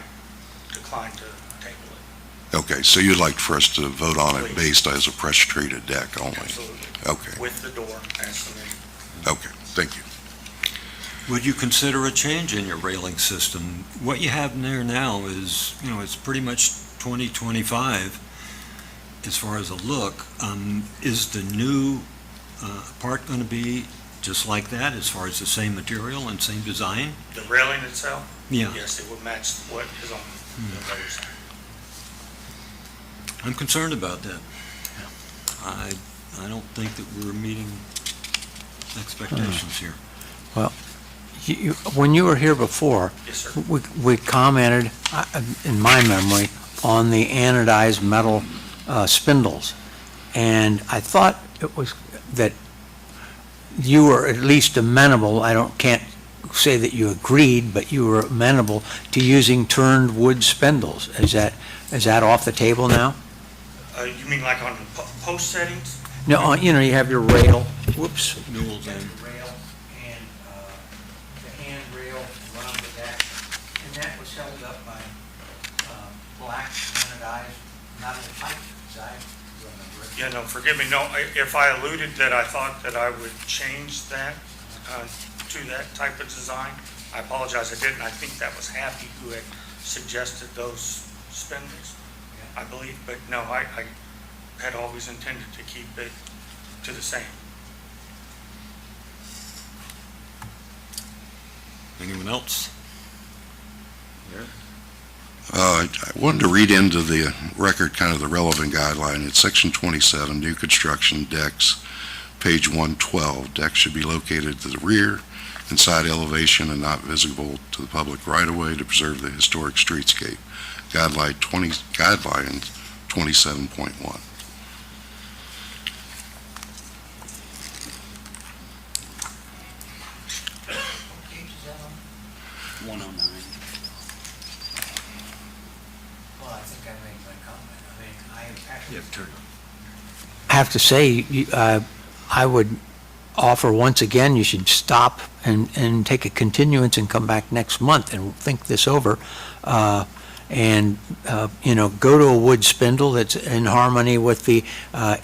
declined to table it. Okay, so you'd like for us to vote on it Please. based as a pressure-treated deck only? Absolutely. Okay, With the door as submitted. okay, thank you. Would you consider a change in your railing system? What you have there now is, it's pretty much 2025 as far as a look. Is the new part going to be just like that, as far as the same material and same design? The railing itself, Yeah, yes, it would match what is on the other side. I'm concerned about that. I don't think that we're meeting expectations here. When you were here before, Yes, sir. we commented, in my memory, on the anodized metal spindles. And I thought it was that you were at least amenable, can't say that you agreed, but you were amenable to using turned wood spindles. Is that off the table now? You mean like on the post settings? No, you have your rail, whoops. Newell's in. Rail and the handrail around the deck, and that was held up by black anodized metal pipe, as I remember it. Yeah, no, forgive me, no, if I alluded that I thought that I would change that to that type of design, I apologize, I didn't. I think that was Happy who had suggested those spindles, I believe, but no, I had always intended to keep it to the same. Anyone else? I wanted to read into the record kind of the relevant guideline. It's section 27, new construction decks, page 112. Decks should be located to the rear and side elevation and not visible to the public right-of-way to preserve the historic streetscape. Guideline 27.1. What page is that on? 109. Well, I think I made my comment. I mean, I actually. Yeah, turn. I have to say, I would offer once again, you should stop and take a continuance and come back next month and think this over. And go to a wood spindle that's in harmony with the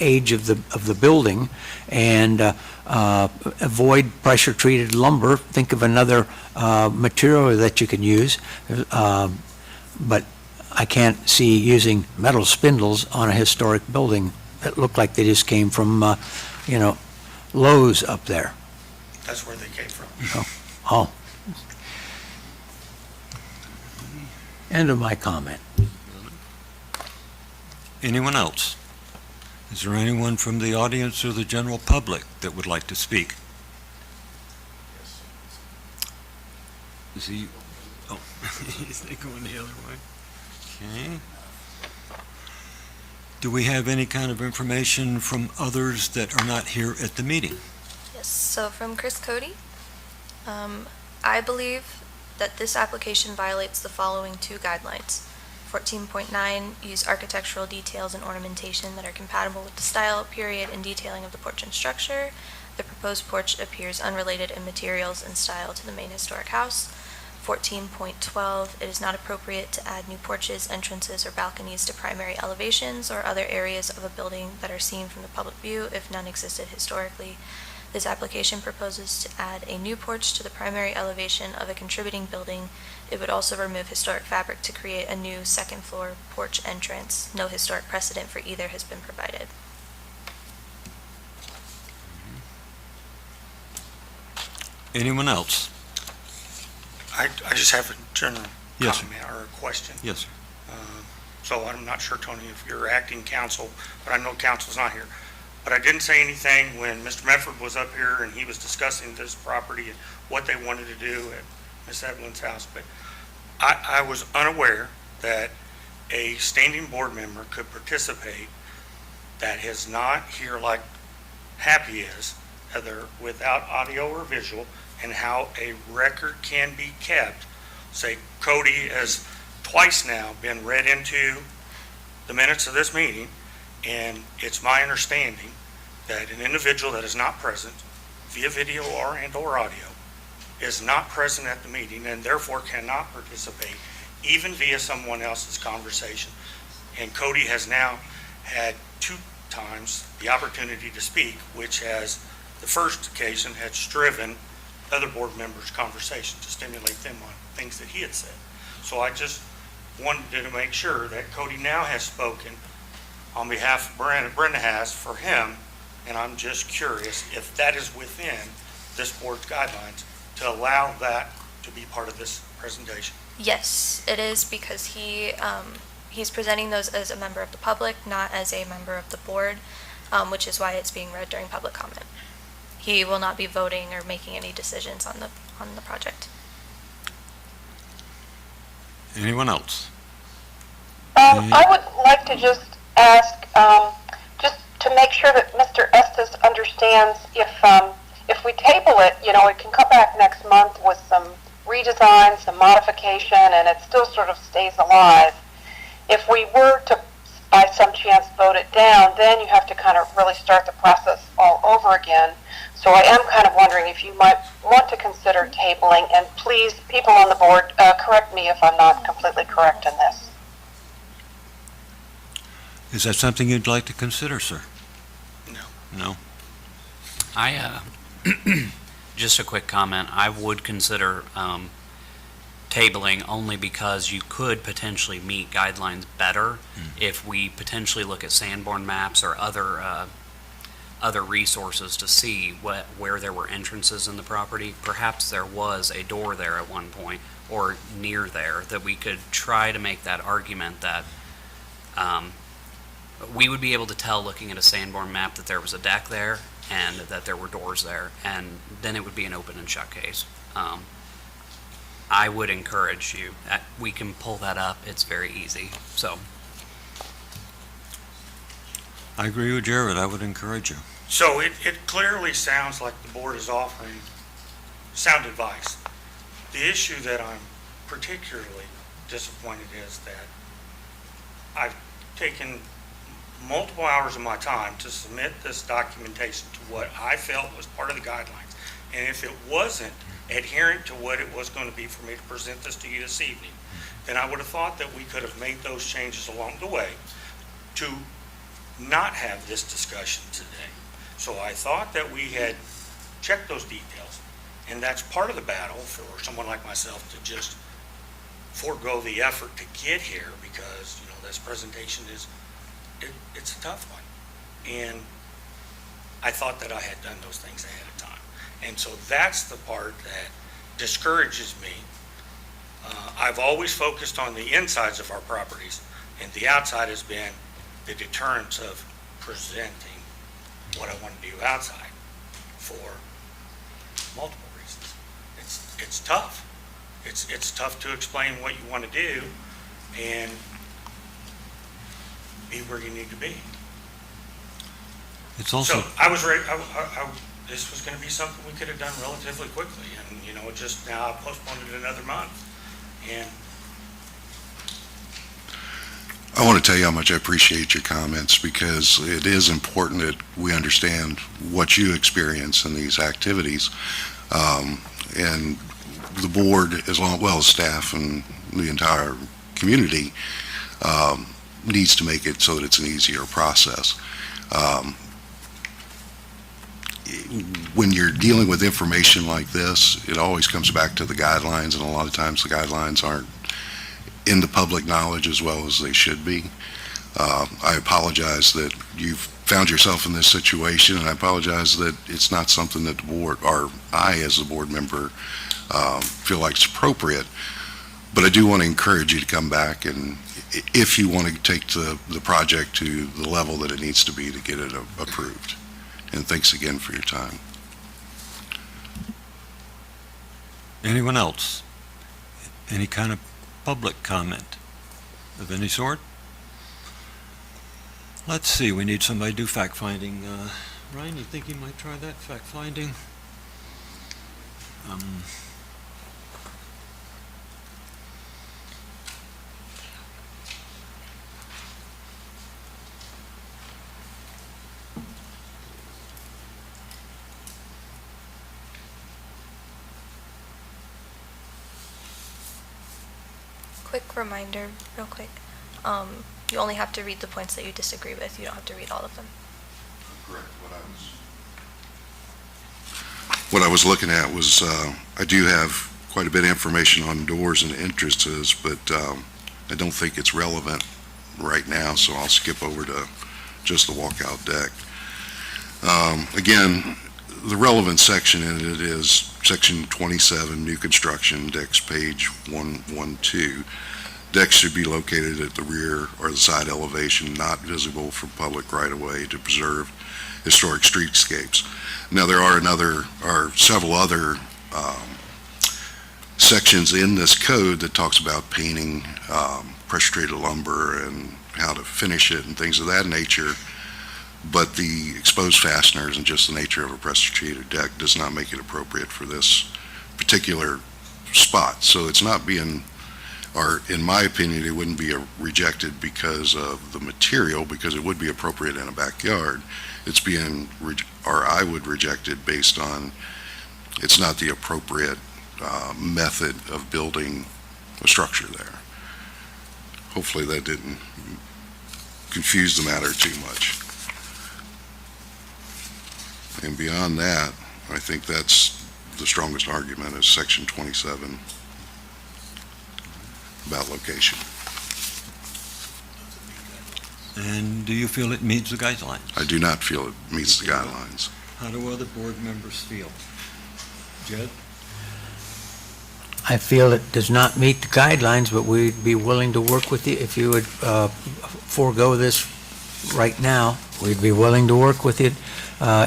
age of the building, and avoid pressure-treated lumber. Think of another material that you can use. But I can't see using metal spindles on a historic building that look like they just came from, Lowe's up there. That's where they came from. Oh. End of my comment. Anyone else? Is there anyone from the audience or the general public that would like to speak? Is he, oh, is they going the other way? Okay. Do we have any kind of information from others that are not here at the meeting? Yes, so from Chris Cody, I believe that this application violates the following two guidelines. 14.9, use architectural details and ornamentation that are compatible with the style, period, and detailing of the porch and structure. The proposed porch appears unrelated in materials and style to the main historic house. 14.12, it is not appropriate to add new porches, entrances, or balconies to primary elevations or other areas of a building that are seen from the public view if none existed historically. This application proposes to add a new porch to the primary elevation of a contributing building. It would also remove historic fabric to create a new second-floor porch entrance. No historic precedent for either has been provided. Anyone else? I just have a general Yes, sir. comment or a question. Yes, sir. So I'm not sure, Tony, if you're acting counsel, but I know counsel's not here. But I didn't say anything when Mr. Medford was up here and he was discussing this property and what they wanted to do at Miss Evelyn's house. But I was unaware that a standing board member could participate that is not here like Happy is, either without audio or visual, and how a record can be kept. Say, Cody has twice now been read into the minutes of this meeting, and it's my understanding that an individual that is not present via video or audio is not present at the meeting and therefore cannot participate even via someone else's conversation. And Cody has now had 2 times the opportunity to speak, which has, the first occasion, had striven other board members' conversation to stimulate them on things that he had said. So I just wanted to make sure that Cody now has spoken on behalf of Brenda has for him, and I'm just curious if that is within this board's guidelines to allow that to be part of this presentation. Yes, it is, because he's presenting those as a member of the public, not as a member of the board, which is why it's being read during public comment. He will not be voting or making any decisions on the project. Anyone else? I would like to just ask, just to make sure that Mr. Estes understands if we table it, it can come back next month with some redesign, some modification, and it still sort of stays alive. If we were to, by some chance, vote it down, then you have to kind of really start the process all over again. So I am kind of wondering if you might want to consider tabling, and please, people on the board, correct me if I'm not completely correct in this. Is that something you'd like to consider, sir? No. No? Just a quick comment, I would consider tabling only because you could potentially meet guidelines better if we potentially look at Sanborn maps or other resources to see where there were entrances in the property. Perhaps there was a door there at one point or near there, that we could try to make that argument that we would be able to tell looking at a Sanborn map that there was a deck there and that there were doors there, and then it would be an open and shut case. I would encourage you, we can pull that up, it's very easy, so. I agree with Jared. I would encourage you. So it clearly sounds like the board is offering sound advice. The issue that I'm particularly disappointed is that I've taken multiple hours of my time to submit this documentation to what I felt was part of the guidelines. And if it wasn't adherent to what it was going to be for me to present this to you this evening, then I would have thought that we could have made those changes along the way to not have this discussion today. So I thought that we had checked those details, and that's part of the battle for someone like myself to just forego the effort to get here, because, this presentation it's a tough one. And I thought that I had done those things ahead of time. And so that's the part that discourages me. I've always focused on the insides of our properties, and the outside has been the deterrence of presenting what I want to do outside for multiple reasons. It's tough. it's tough to explain what you want to do and be where you need to be. It's also, So I was ready, this was gonna be something we could have done relatively quickly, and, just now I postponed it another month. And I want to tell you how much I appreciate your comments, because it is important that we understand what you experience in these activities. And the board, as well as staff and the entire community, needs to make it so that it's an easier process. When you're dealing with information like this, it always comes back to the guidelines, and a lot of times the guidelines aren't in the public knowledge as well as they should be. I apologize that you've found yourself in this situation, and I apologize that it's not something that the board, or I as a board member, feel like it's appropriate. But I do want to encourage you to come back, and if you want to take the project to the level that it needs to be to get it approved. And thanks again for your time. anyone else? Any kind of public comment of any sort? Let's see, we need somebody to do fact-finding. Ryan, you think you might try that, fact-finding? Quick reminder, real quick. You only have to read the points that you disagree with. You don't have to read all of them. Correct. What I was looking at was, I do have quite a bit of information on doors and entrances, but I don't think it's relevant right now, so I'll skip over to just the walkout deck. Again, the relevant section in it is section 27, new construction, decks page 112. Decks should be located at the rear or the side elevation, not visible from public right-of-way, to preserve historic streetscapes. Now, there are several other sections in this code that talks about painting, pressure-treated lumber, and how to finish it and things of that nature. But the exposed fasteners and just the nature of a pressure-treated deck does not make it appropriate for this particular spot. So it's not being, or in my opinion, it wouldn't be rejected because of the material, because it would be appropriate in a backyard. It's being, or I would reject it based on it's not the appropriate method of building a structure there. Hopefully that didn't confuse the matter too much. And beyond that, I think that's the strongest argument is section 27 about location. And do you feel it meets the guidelines? I do not feel it meets the guidelines. How do other board members feel? Jed? I feel it does not meet the guidelines, but we'd be willing to work with you. If you would forego this right now, we'd be willing to work with you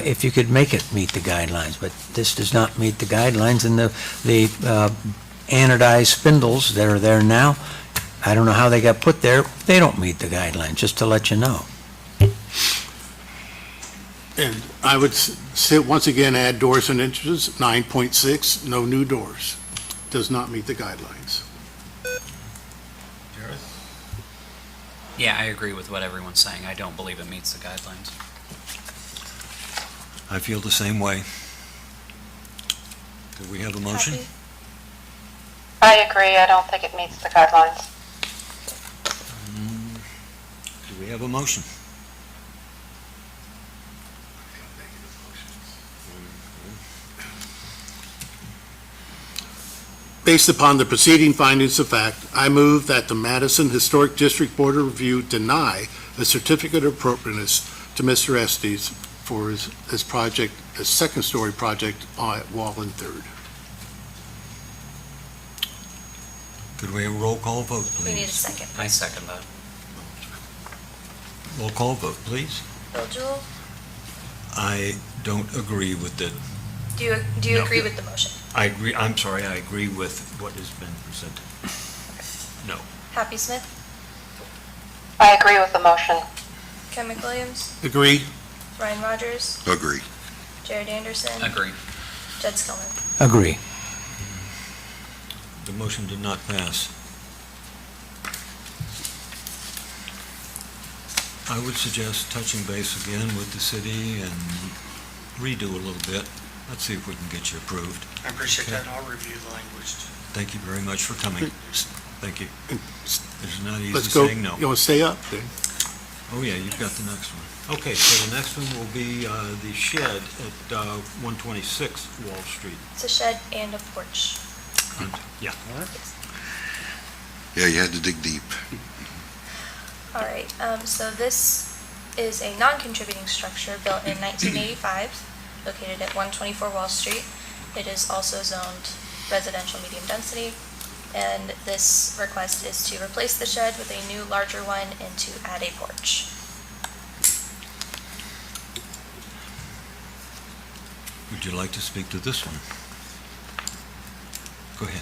if you could make it meet the guidelines. But this does not meet the guidelines, and the anodized spindles that are there now, I don't know how they got put there. They don't meet the guidelines, just to let you know. And I would say, once again, add doors and entrances, 9.6, no new doors. Does not meet the guidelines. Yeah, I agree with what everyone's saying. I don't believe it meets the guidelines. I feel the same way. Do we have a motion? Copy. I agree, I don't think it meets the guidelines. Do we have a motion? Based upon the preceding findings of fact, I move that the Madison Historic District Board of Review deny a certificate of appropriateness to Mr. Estes for his project, his second-story project at Wallen Third. Could we have a roll call vote, please? We need a second. I second that. Roll call vote, please. Bill Jewell, I don't agree with it. do you No. agree with the motion? I agree, I'm sorry, I agree with what has been presented. No. Happy Smith, I agree with the motion. Ken McWilliams, Agree? Ryan Rogers, Agree. Jared Anderson, Agree. Jed Skillman. Agree. The motion did not pass. I would suggest touching base again with the city and redo a little bit. Let's see if we can get you approved. I appreciate Okay. that, and I'll review the language. Thank you very much for coming. Thank you. It's not easy Let's go. saying no. You want to stay up? then? Oh, yeah, you've got the next one. Okay, so the next one will be the shed at 126 Wall Street. It's a shed and a porch. Yeah. Yeah, you had to dig deep. All right, so this is a non-contributing structure built in 1985, located at 124 Wall Street. It is also zoned residential medium density, and this request is to replace the shed with a new larger one and to add a porch. Would you like to speak to this one? Go ahead.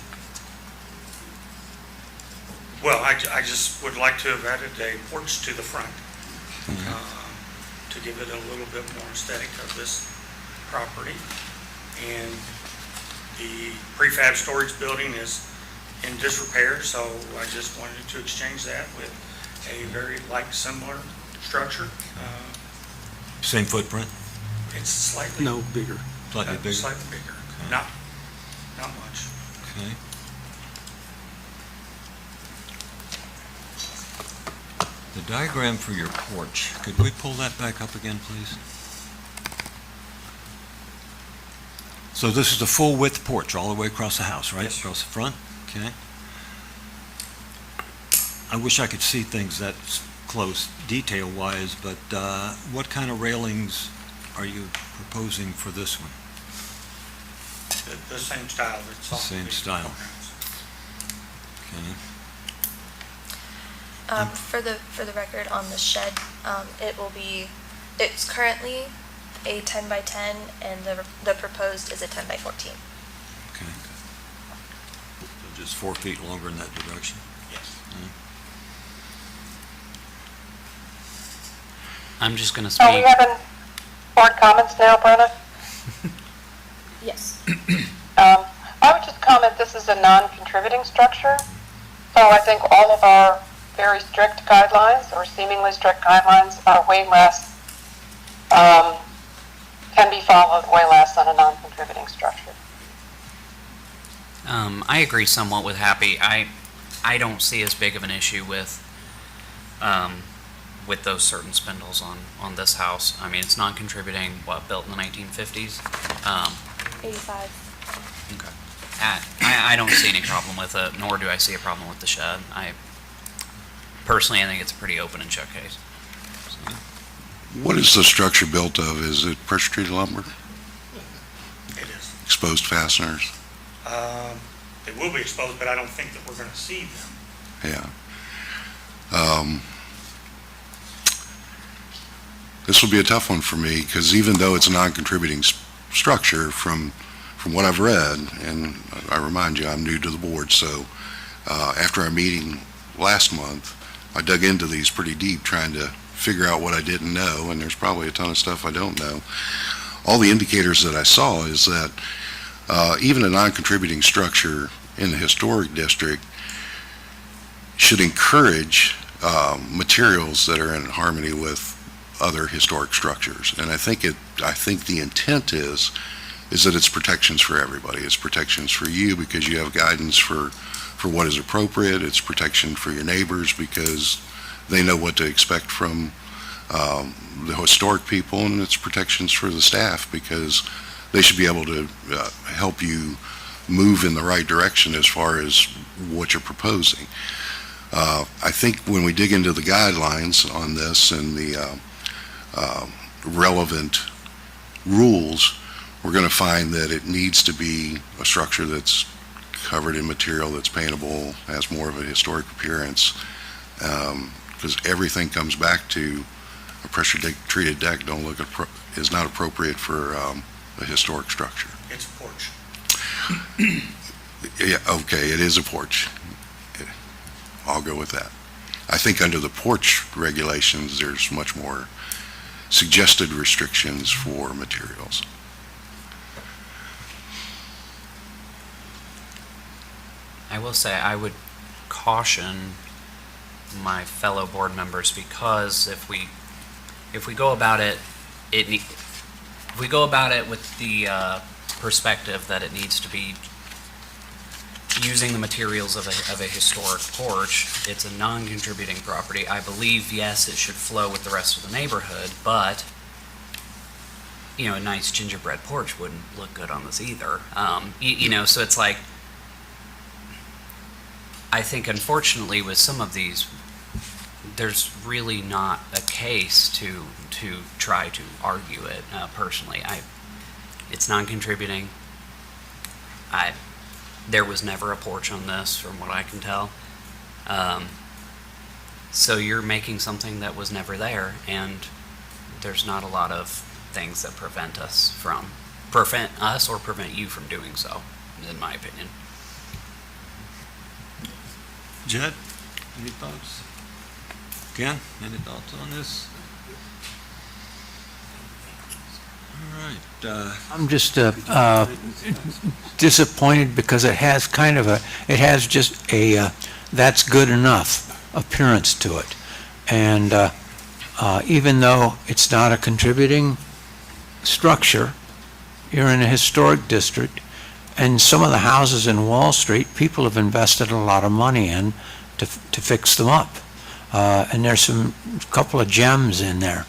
Well, I just would like to have added a porch to the front, to give it a little bit more aesthetic of this property. And the prefab storage building is in disrepair, so I just wanted to exchange that with a very similar structure. Same footprint, It's slightly. No, bigger. slightly bigger? Slightly bigger, Okay. not much. Okay. The diagram for your porch, could we pull that back up again, please? So this is the full width porch all the way across the house, right? Yes, sir. Across the front? Okay. I wish I could see things that close detail-wise, but what kind of railings are you proposing for this one? The same style that's on. Same the style. programs. Okay. For the record, on the shed, it's currently a 10 by 10, and the proposed is a 10 by 14. Okay. So just 4 feet longer in that direction? Yes. I'm just going to Are we speak. having board comments now, Brenna? Yes. I would just comment, this is a non-contributing structure, so I think all of our very strict guidelines, or seemingly strict guidelines, are way less, can be followed way less on a non-contributing structure. I agree somewhat with Happy. I don't see as big of an issue with those certain spindles on this house. I mean, it's non-contributing, built in the 1950s. 85. Okay. I don't see any problem with it, nor do I see a problem with the shed. Personally, I think it's a pretty open and shut case. What is the structure built of? Is it pressure-treated lumber, It is. exposed fasteners? They will be exposed, but I don't think that we're going to see them. Yeah. This will be a tough one for me, because even though it's a non-contributing structure, from what I've read, and I remind you, I'm new to the board, so after our meeting last month, I dug into these pretty deep, trying to figure out what I didn't know, and there's probably a ton of stuff I don't know. All the indicators that I saw is that even a non-contributing structure in the historic district should encourage materials that are in harmony with other historic structures. And I think the intent is that it's protections for everybody. It's protections for you because you have guidance for what is appropriate. It's protection for your neighbors because they know what to expect from the historic people, and it's protections for the staff because they should be able to help you move in the right direction as far as what you're proposing. I think when we dig into the guidelines on this and the relevant rules, we're going to find that it needs to be a structure that's covered in material that's paintable, has more of a historic appearance, because everything comes back to a pressure-treated deck is not appropriate for a historic structure. It's a porch. Yeah, okay, it is a porch. I'll go with that. I think under the porch regulations, there's much more suggested restrictions for materials. I will say I would caution my fellow board members, because if we go about it, if we go about it with the perspective that it needs to be using the materials of a historic porch, it's a non-contributing property. I believe, yes, it should flow with the rest of the neighborhood, but a nice gingerbread porch wouldn't look good on this either. So it's like, I think unfortunately with some of these, there's really not a case to try to argue it. Personally, it's non-contributing. There was never a porch on this, from what I can tell. So you're making something that was never there, and there's not a lot of things that prevent us or prevent you from doing so, in my opinion. Jed, any thoughts? Ken, any thoughts on this? All right, I'm just disappointed because it has just a that's good enough appearance to it. And even though it's not a contributing structure, you're in a historic district, and some of the houses in Wall Street, people have invested a lot of money in to fix them up. And there's a couple of gems in there.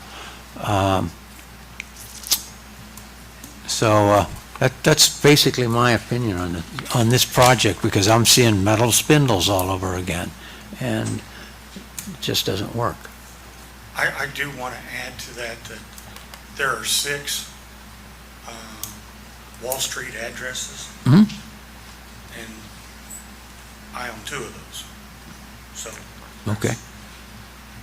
So that's basically my opinion on this project, because I'm seeing metal spindles all over again, and it just doesn't work. I do want to add to that there are 6 Wall Street addresses. Mhm. And I own 2 of those. So Okay.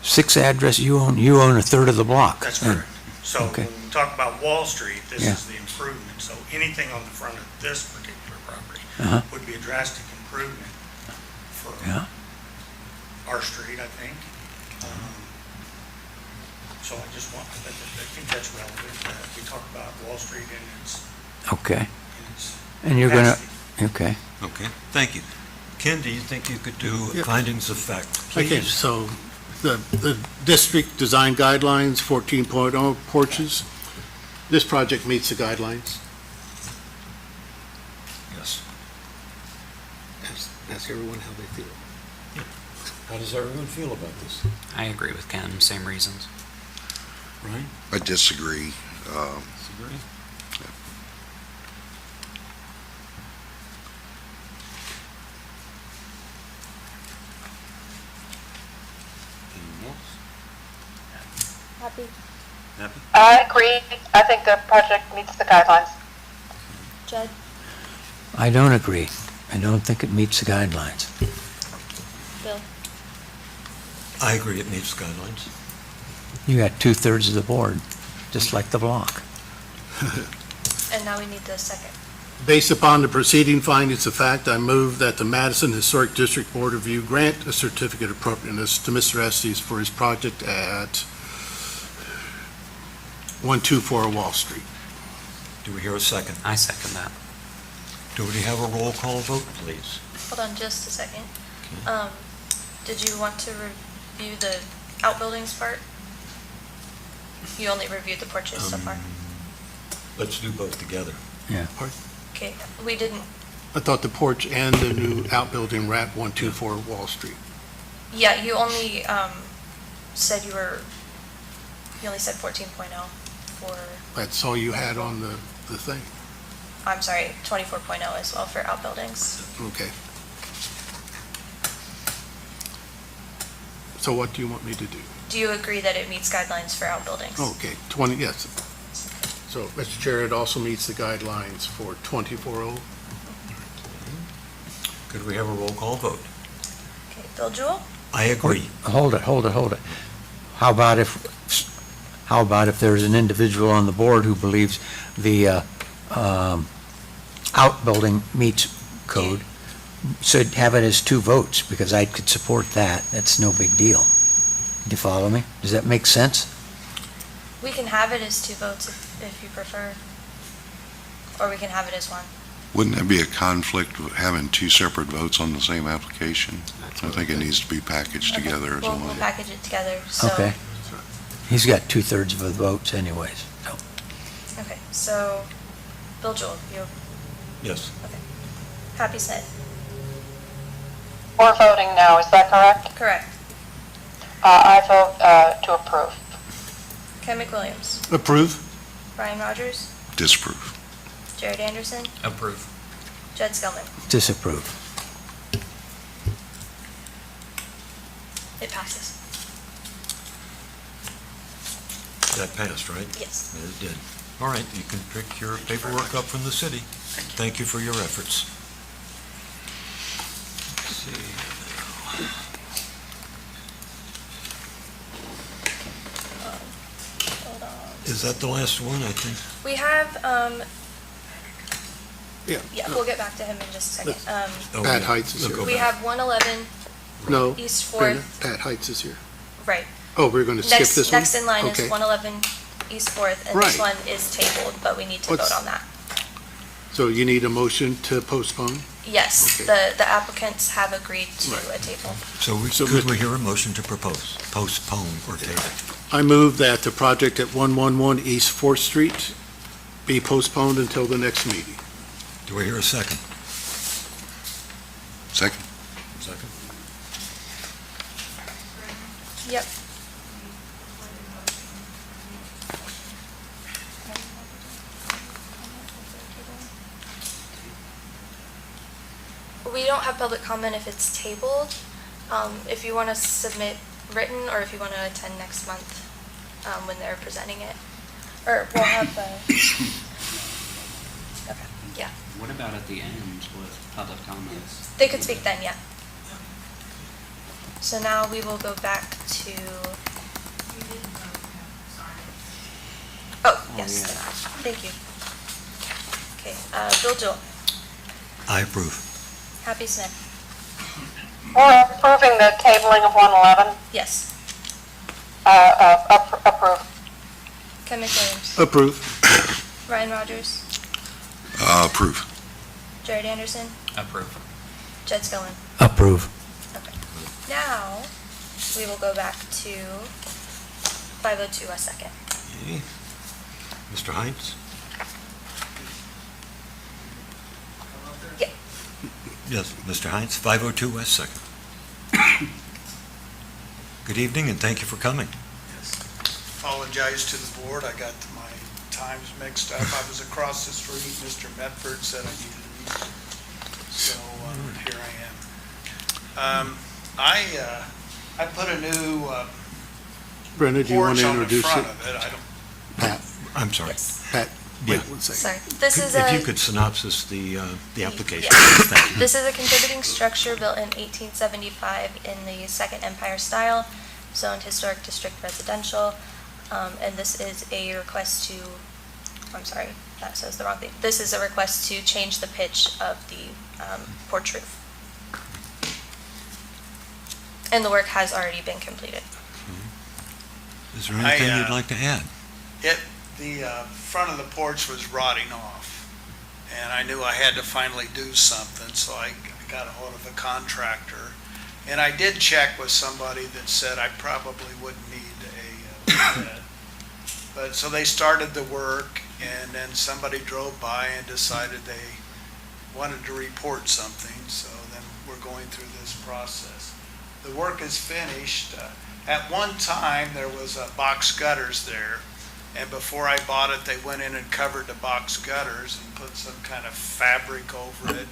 6 address, you own a third of the block. that's correct. So Okay. when we talk about Wall Street, this Yeah. is the improvement. So anything on the front of this particular property Uh-huh. would be a drastic improvement for Yeah. our street, I think. So I think that's relevant. We talk about Wall Street and its Okay. And you're gonna, capacity. okay. okay, thank you. Ken, do you think you could do Yeah. findings of fact, Okay, please? so the district design guidelines, 14.0 porches, this project meets the guidelines. Yes. Ask everyone how they feel. How does everyone feel about this? I agree with Ken, same reasons. Ryan, I disagree. disagree? Anyone else? Happy? Happy? I agree. I think the project meets the guidelines. Jed? I don't agree. I don't think it meets the guidelines. Bill? I agree it meets guidelines. You got 2/3 of the board, just like the block. And now we need the second. Based upon the preceding findings of fact, I move that the Madison Historic District Board of Review grant a certificate of appropriateness to Mr. Estes for his project at 124 Wall Street. Do we hear a second? I second that. Do we have a roll call vote, please? Hold on just a second. Did you want to review the outbuildings part? You only reviewed the porches so far. Let's do both together. Okay, we didn't, I thought the porch and the new outbuilding were at 124 Wall Street. yeah, you only said you only said 14.0 for, That's all you had on the thing. I'm sorry, 24.0 as well for outbuildings. Okay. So what do you want me to do? Do you agree that it meets guidelines for outbuildings? Okay, 20, yes. So, Mr. Chair, it also meets the guidelines for 24.0. Could we have a roll call vote? Okay, Bill Jewell? I agree. Hold it. How about if there's an individual on the board who believes the outbuilding meets code, so have it as 2 votes, because I could support that. That's no big deal. Do you follow me? Does that make sense? We can have it as 2 votes if you prefer. Or we can have it as 1. Wouldn't that be a conflict with having 2 separate votes on the same application? I think it needs to be packaged Okay. together as We'll one. package it together, so. Okay. He's got 2/3 of the votes anyways, so. Okay, so, Bill Joel, you Yes. Happy Smith? We're voting now, is that correct? Correct. I vote to approve. Ken McWilliams? Approve? Brian Rogers? Disapprove. Jared Anderson? Approve. Jed Skillman? Disapprove. It passes. That passed, right? Yes. It did. All right, you can pick your paperwork up from the city. Thank you for your efforts. Let's see now. Hold on. Is that the last one, I think? We have, Yeah. yeah, we'll get back to him in just a second. Oh, Pat yeah. Heights is We'll here. go We back. have 111 No. East Brenda, 4th, Pat Heights is here. right. Oh, we're going to skip Next, this one? next in line is Okay. 111 East 4th, and this Right. one is tabled, but we need to What's- vote on that. So you need a motion to postpone? Yes, Okay. the applicants have agreed to Right. a table. So So could Mr. we hear a motion to propose, postpone or table? I move that the project at 111 East 4th Street be postponed until the next meeting. Do we hear a second? Second. Second. Yep. We don't have public comment if it's tabled. If you want to submit written, or if you want to attend next month, when they're presenting it. Or we'll have okay, yeah. What about at the end with public comments? They could speak then, yeah. So now we will go back to. Oh, yes, yeah. thank you. Okay, Bill Joel, I approve. Happy Smith, We're approving the tabling of 111. yes. Approve. Ken McWilliams, Approve. Ryan Rogers, Approve. Jared Anderson, Approve. Jed Skillman. Approve. Now, we will go back to 502 West Second. Okay. Mr. Hines? Yeah. Yes, Mr. Hines, 502 West Second. Good evening, and thank you for coming. Apologize to the board, I got my times mixed up. I was across the street, Mr. Medford said I needed a meeting, so here I am. I put a new Brenda, do you want porch to on the introduce front it? of it. I don't, Pat, I'm sorry. Pat, Yeah. wait 1 second. Sorry, this is If you a, could synopsis the application. Yes. Thank you. this is a contributing structure built in 1875 in the Second Empire style, zoned historic district residential, and this is a request to, I'm sorry, that says the wrong thing. This is a request to change the pitch of the porch roof. And the work has already been completed. Is there anything I, you'd like to add? the front of the porch was rotting off, and I knew I had to finally do something, so I got a hold of a contractor. And I did check with somebody that said I probably wouldn't need a permit. But, so they started the work, and then somebody drove by and decided they wanted to report something, so then we're going through this process. The work is finished. At one time, there was box gutters there, and before I bought it, they went in and covered the box gutters and put some kind of fabric over it,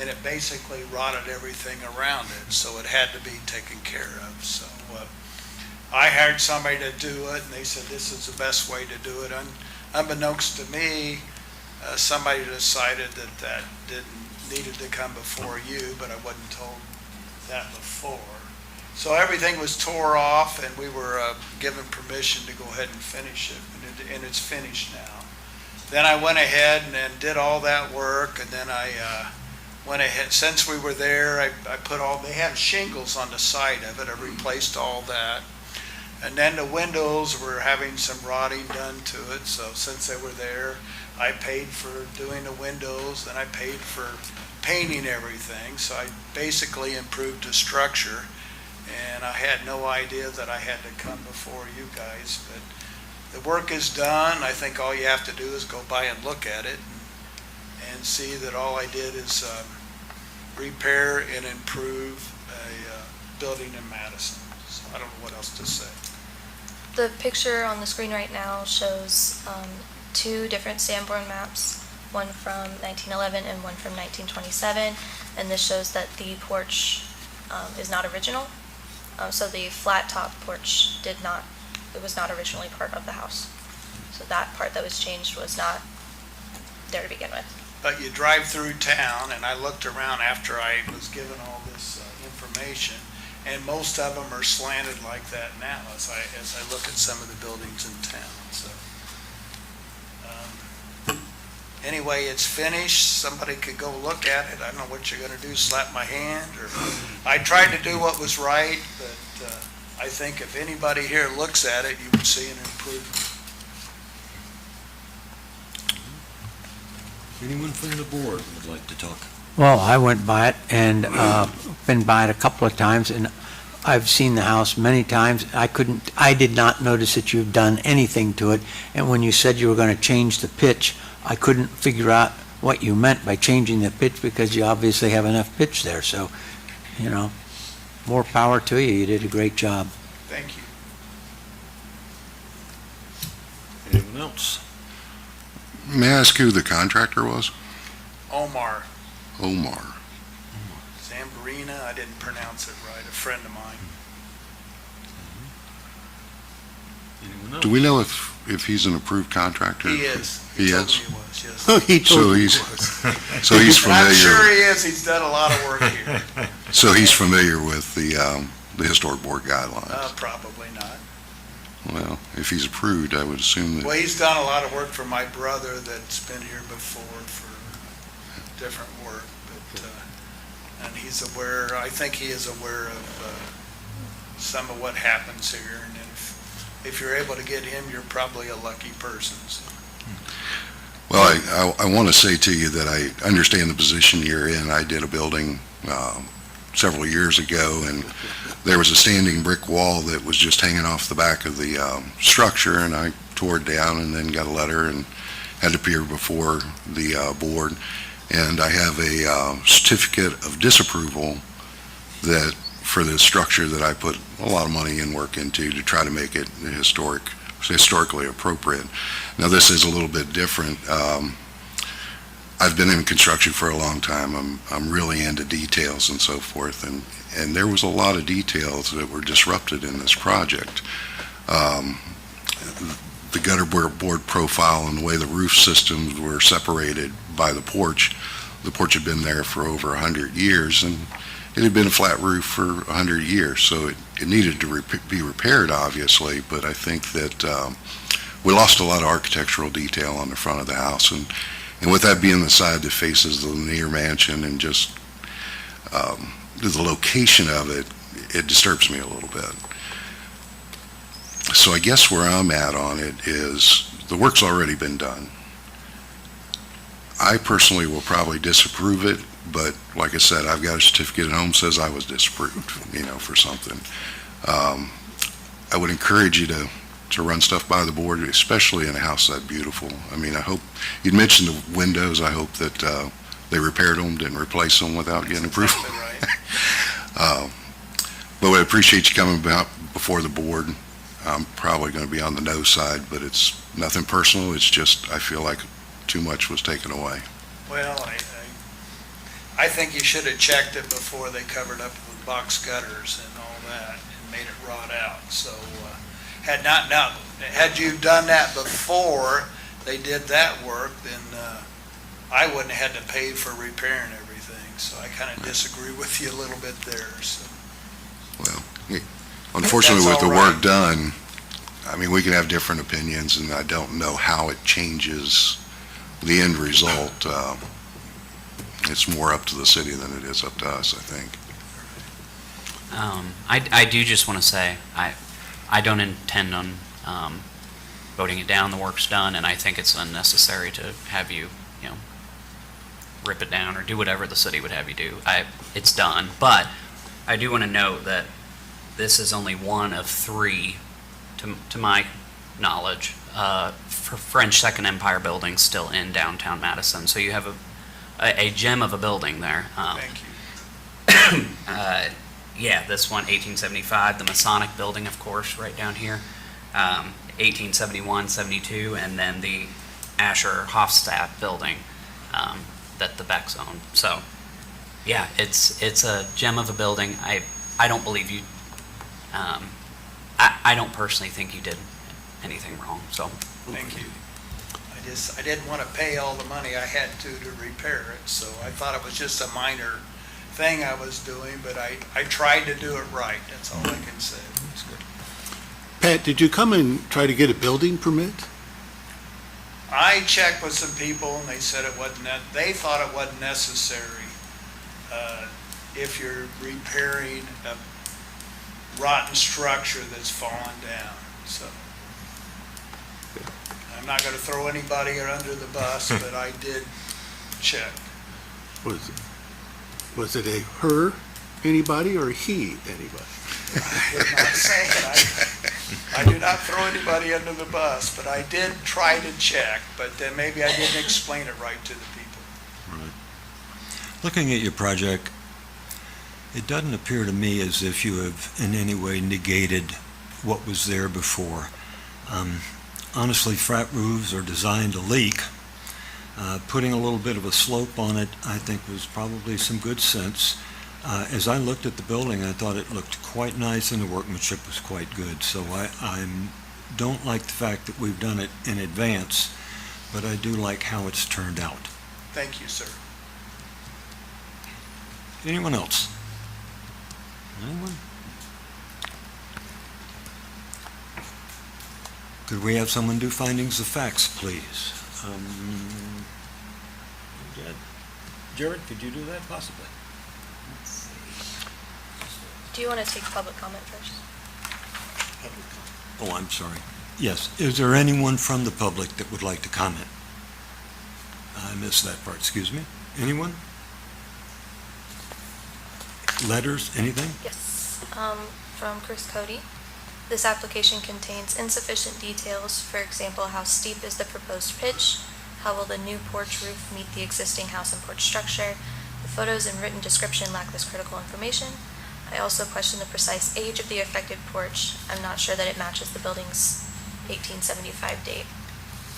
and it basically rotted everything around it, so it had to be taken care of. So I hired somebody to do it, and they said this is the best way to do it. Unbeknownst to me, somebody decided that needed to come before you, but I wasn't told that before. So everything was tore off, and we were given permission to go ahead and finish it, and it's finished now. Then I went ahead and did all that work, and then I went ahead, since we were there, I put all, they have shingles on the side of it, I replaced all that. And then the windows were having some rotting done to it, so since they were there, I paid for doing the windows, and I paid for painting everything, so I basically improved the structure. And I had no idea that I had to come before you guys, but the work is done. I think all you have to do is go by and look at it and see that all I did is repair and improve a building in Madison. So I don't know what else to say. The picture on the screen right now shows two different Sanborn maps, one from 1911 and one from 1927, and this shows that the porch is not original. So the flat top porch it was not originally part of the house. So that part that was changed was not there to begin with. But you drive through town, and I looked around after I was given all this information, and most of them are slanted like that now as I look at some of the buildings in town. So anyway, it's finished. Somebody could go look at it. I don't know what you're going to do, slap my hand, or I tried to do what was right, but I think if anybody here looks at it, you would see an improvement. Anyone from the board would like to talk? Well, I went by it and been by it a couple of times, and I've seen the house many times. I did not notice that you've done anything to it, and when you said you were going to change the pitch, I couldn't figure out what you meant by changing the pitch, because you obviously have enough pitch there, so, more power to you. You did a great job. Thank you. Anyone else? May I ask who the contractor was? Omar Omar. Zambarina, I didn't pronounce it right, a friend of mine. Anyone else? Do we know if he's an approved contractor? He is. He told is? me he was, yes. He So told me. he's I'm sure familiar, he is. He's done a lot of work here. so he's familiar with the historic board guidelines. Probably not. Well, if he's approved, I would assume Well, that, he's done a lot of work for my brother that's been here before for different work, but, and he's aware, I think he is aware of some of what happens here, and if you're able to get him, you're probably a lucky person, so. well, I want to say to you that I understand the position you're in. I did a building several years ago, and there was a standing brick wall that was just hanging off the back of the structure, and I tore it down and then got a letter and had to appear before the board. And I have a certificate of disapproval that for the structure that I put a lot of money and work into to try to make it historically appropriate. Now, this is a little bit different. I've been in construction for a long time. I'm really into details and so forth, and there was a lot of details that were disrupted in this project. The gutter board profile and the way the roof systems were separated by the porch had been there for over 100 years, and it had been a flat roof for 100 years, so it needed to be repaired, obviously, but I think that we lost a lot of architectural detail on the front of the house, and with that being the side that faces the Lanier Mansion and just the location of it, it disturbs me a little bit. So I guess where I'm at on it is the work's already been done. I personally will probably disapprove it, but like I said, I've got a certificate at home that says I was disapproved, for something. I would encourage you to run stuff by the board, especially in a house that beautiful. I mean, I hope, you'd mentioned the windows, I hope that they repaired them, didn't replace them without getting approval. Exactly right. But we appreciate you coming before the board. I'm probably going to be on the no side, but it's nothing personal, it's just, I feel like too much was taken away. Well, I think you should have checked it before they covered up with box gutters and all that and made it rot out. So had you done that before they did that work, then I wouldn't have had to pay for repairing everything. So I kind of disagree with you a little bit there. So. Well, unfortunately, with That's the all right. work done, I mean, we can have different opinions, and I don't know how it changes the end result, it's more up to the city than it is up to us, I think. I do just want to say, I don't intend on voting it down. The work's done, and I think it's unnecessary to have you, rip it down or do whatever the city would have you do. It's done, but I do want to note that this is only one of three, to my knowledge, for French Second Empire buildings still in downtown Madison. So you have a gem of a building there. Thank you. Yeah, this one, 1875, the Masonic building, of course, right down here. 1871, 72, and then the Asher Hofstadt building that the Becks owned. So, yeah, it's a gem of a building. I don't believe you. I don't personally think you did anything wrong. So, Thank you. I didn't want to pay all the money I had to repair it, so I thought it was just a minor thing I was doing, but I tried to do it right. That's all I can say. Pat, did you come and try to get a building permit? I checked with some people and they said it wasn't, they thought it wasn't necessary if you're repairing a rotten structure that's fallen down, so. I'm not gonna throw anybody under the bus, but I did check. Was it a her, anybody, or he, anybody? I did not say it. I do not throw anybody under the bus, but I did try to check, but then maybe I didn't explain it right to the people. Looking at your project, it doesn't appear to me as if you have in any way negated what was there before. Honestly, frat roofs are designed to leak. Putting a little bit of a slope on it, I think, was probably some good sense. As I looked at the building, I thought it looked quite nice and the workmanship was quite good. So I don't like the fact that we've done it in advance, but I do like how it's turned out. Thank you, sir. Anyone else? Anyone? Could we have someone do findings of facts, please? Jared, could you do that possibly? Do you want to take public comment first? Oh, I'm sorry. Yes. Is there anyone from the public that would like to comment? I missed that part. Excuse me. Anyone? Letters, anything? Yes. From Chris Cody. This application contains insufficient details. For example, how steep is the proposed pitch? How will the new porch roof meet the existing house and porch structure? The photos and written description lack this critical information. I also question the precise age of the affected porch. I'm not sure that it matches the building's 1875 date.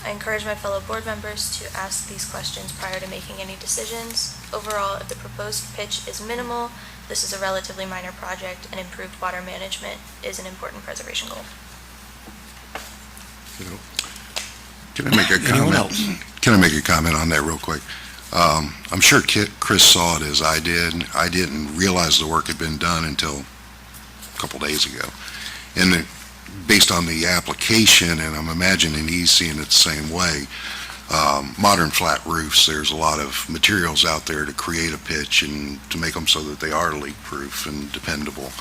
I encourage my fellow board members to ask these questions prior to making any decisions. Overall, if the proposed pitch is minimal, this is a relatively minor project, and improved water management is an important preservation goal. Can I make a Anyone comment? else? Can I make a comment on that real quick? I'm sure Chris saw it as I did. I didn't realize the work had been done until a couple days ago. And based on the application, and I'm imagining he's seeing it the same way, modern flat roofs, there's a lot of materials out there to create a pitch and to make them so that they are leak-proof and dependable.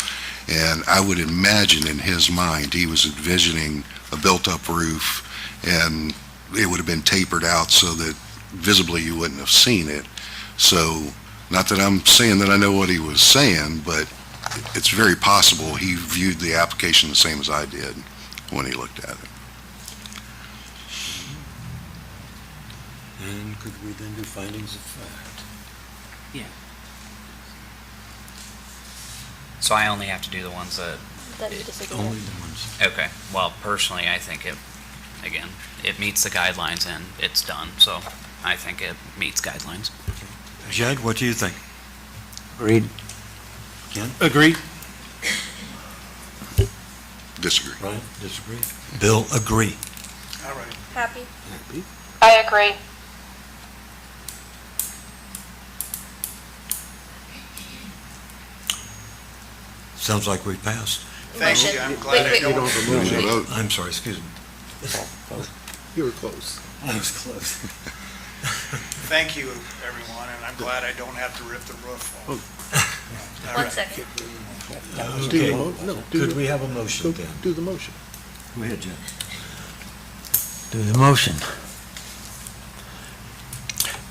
And I would imagine in his mind, he was envisioning a built-up roof, and it would have been tapered out so that visibly you wouldn't have seen it. So, not that I'm saying that I know what he was saying, but it's very possible he viewed the application the same as I did when he looked at it. And could we then do findings of fact? so I only have to do the ones that. That you disagree Only with. the ones. Okay. Well, personally, I think it meets the guidelines and it's done. So I think it meets guidelines. Jed, what do you think? Agreed. Ken? Agreed. Disagree. Brian? Disagree? Bill, agree. All right. Happy? I agree. Sounds like we passed. Thank Motion. you. I'm Wait, glad I wait. don't. You should vote. I'm sorry, excuse me. You were close. I was close. Thank you, everyone, and I'm glad I don't have to rip the roof off. All 1 right. second. Could we have a motion then? Do the motion. Go ahead, Jim. Do the motion.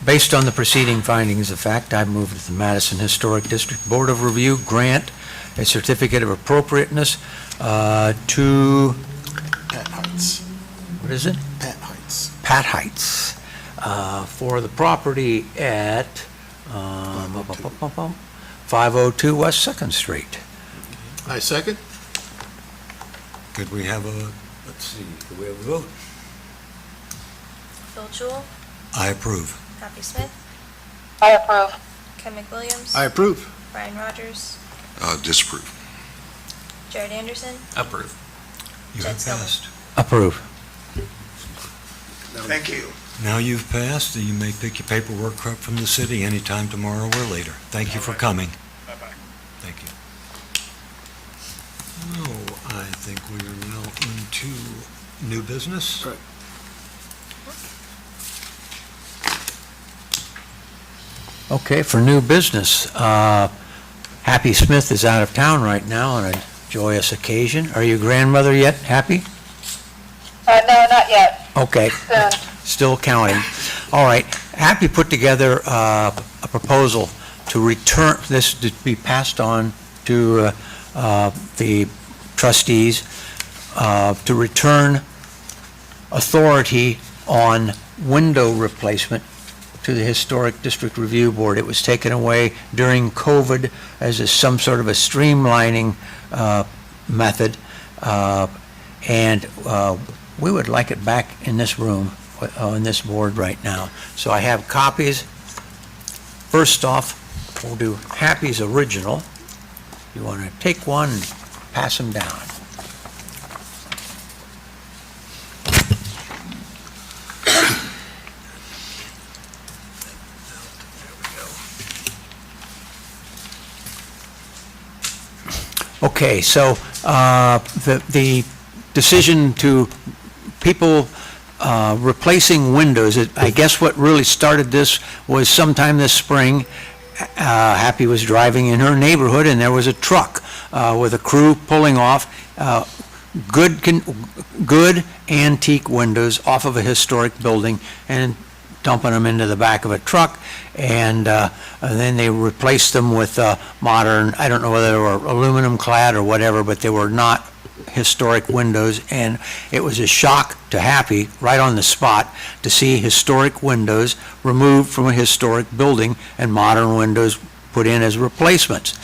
Based on the preceding findings of fact, I move that the Madison Historic District Board of Review grant a certificate of appropriateness to, Pat Heights. what is it? Pat Heights. Pat Heights, for the property at 502 West Second Street. I second. Could we have a, let's see, could we have a vote? Bill Jewell, I approve. Happy Smith, I approve. Ken McWilliams, I approve. Brian Rogers, Disapprove. Jared Anderson, Approve. You Jed have Stillman. passed. Approve. Thank you. Now you've passed, and you may pick your paperwork up from the city anytime tomorrow or later. Thank you for coming. Bye-bye. Thank you. Oh, I think we are now into new business. Right. Okay, for new business, Happy Smith is out of town right now on a joyous occasion. Are you grandmother yet, Happy? No, not yet. Okay, Soon. still counting. All right, Happy put together a proposal to return, this to be passed on to the trustees, to return authority on window replacement to the Historic District Review Board. It was taken away during COVID as some sort of a streamlining method, and we would like it back in this room, on this board right now. So I have copies. First off, we'll do Happy's original. You want to take one and pass them down. Okay, so the decision to people replacing windows, I guess what really started this was sometime this spring. Happy was driving in her neighborhood, and there was a truck with a crew pulling off good antique windows off of a historic building and dumping them into the back of a truck, and then they replaced them with modern, I don't know whether they were aluminum clad or whatever, but they were not historic windows, and it was a shock to Happy right on the spot to see historic windows removed from a historic building and modern windows put in as replacements.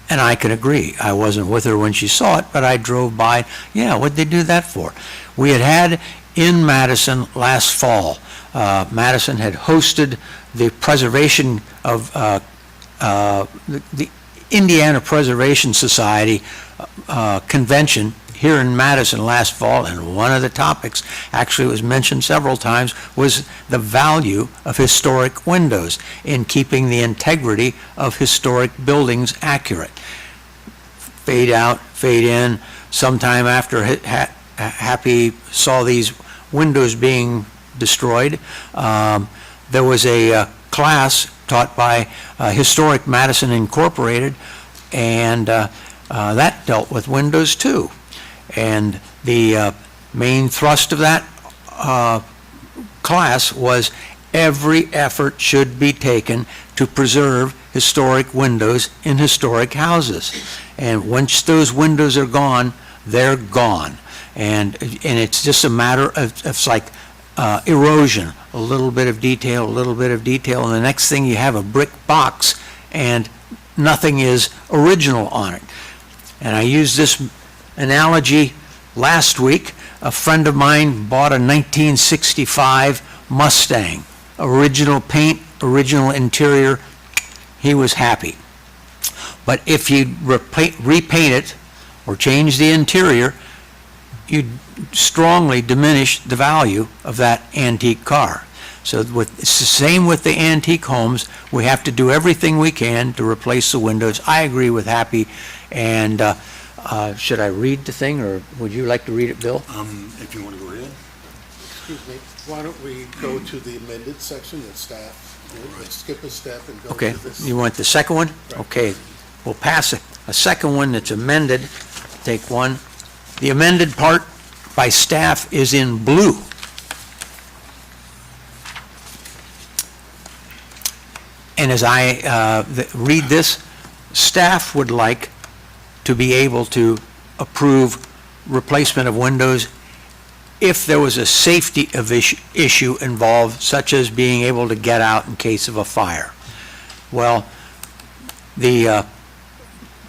And I can agree. I wasn't with her when she saw it, but I drove by. Yeah, what'd they do that for? We had in Madison last fall, Madison had hosted the preservation of the Indiana Preservation Society convention here in Madison last fall, and one of the topics, actually was mentioned several times, was the value of historic windows in keeping the integrity of historic buildings accurate. Fade out, fade in. Sometime after Happy saw these windows being destroyed, there was a class taught by Historic Madison Incorporated, and that dealt with windows too. And the main thrust of that class was every effort should be taken to preserve historic windows in historic houses. And once those windows are gone, they're gone. And it's just a matter of, it's like erosion, a little bit of detail, a little bit of detail, and the next thing you have a brick box and nothing is original on it. And I used this analogy last week. A friend of mine bought a 1965 Mustang, original paint, original interior. He was happy. But if you repaint it or change the interior, you strongly diminish the value of that antique car. So it's the same with the antique homes. We have to do everything we can to replace the windows. I agree with Happy. And should I read the thing, or would you like to read it, Bill? If you want to go ahead. Excuse me. Why don't we go to the amended section that staff, let's skip a step and go Okay, to this. you want the second one? Right. Okay, we'll pass a second one that's amended. Take one. The amended part by staff is in blue. And as I read this, staff would like to be able to approve replacement of windows if there was a safety issue involved, such as being able to get out in case of a fire. Well, the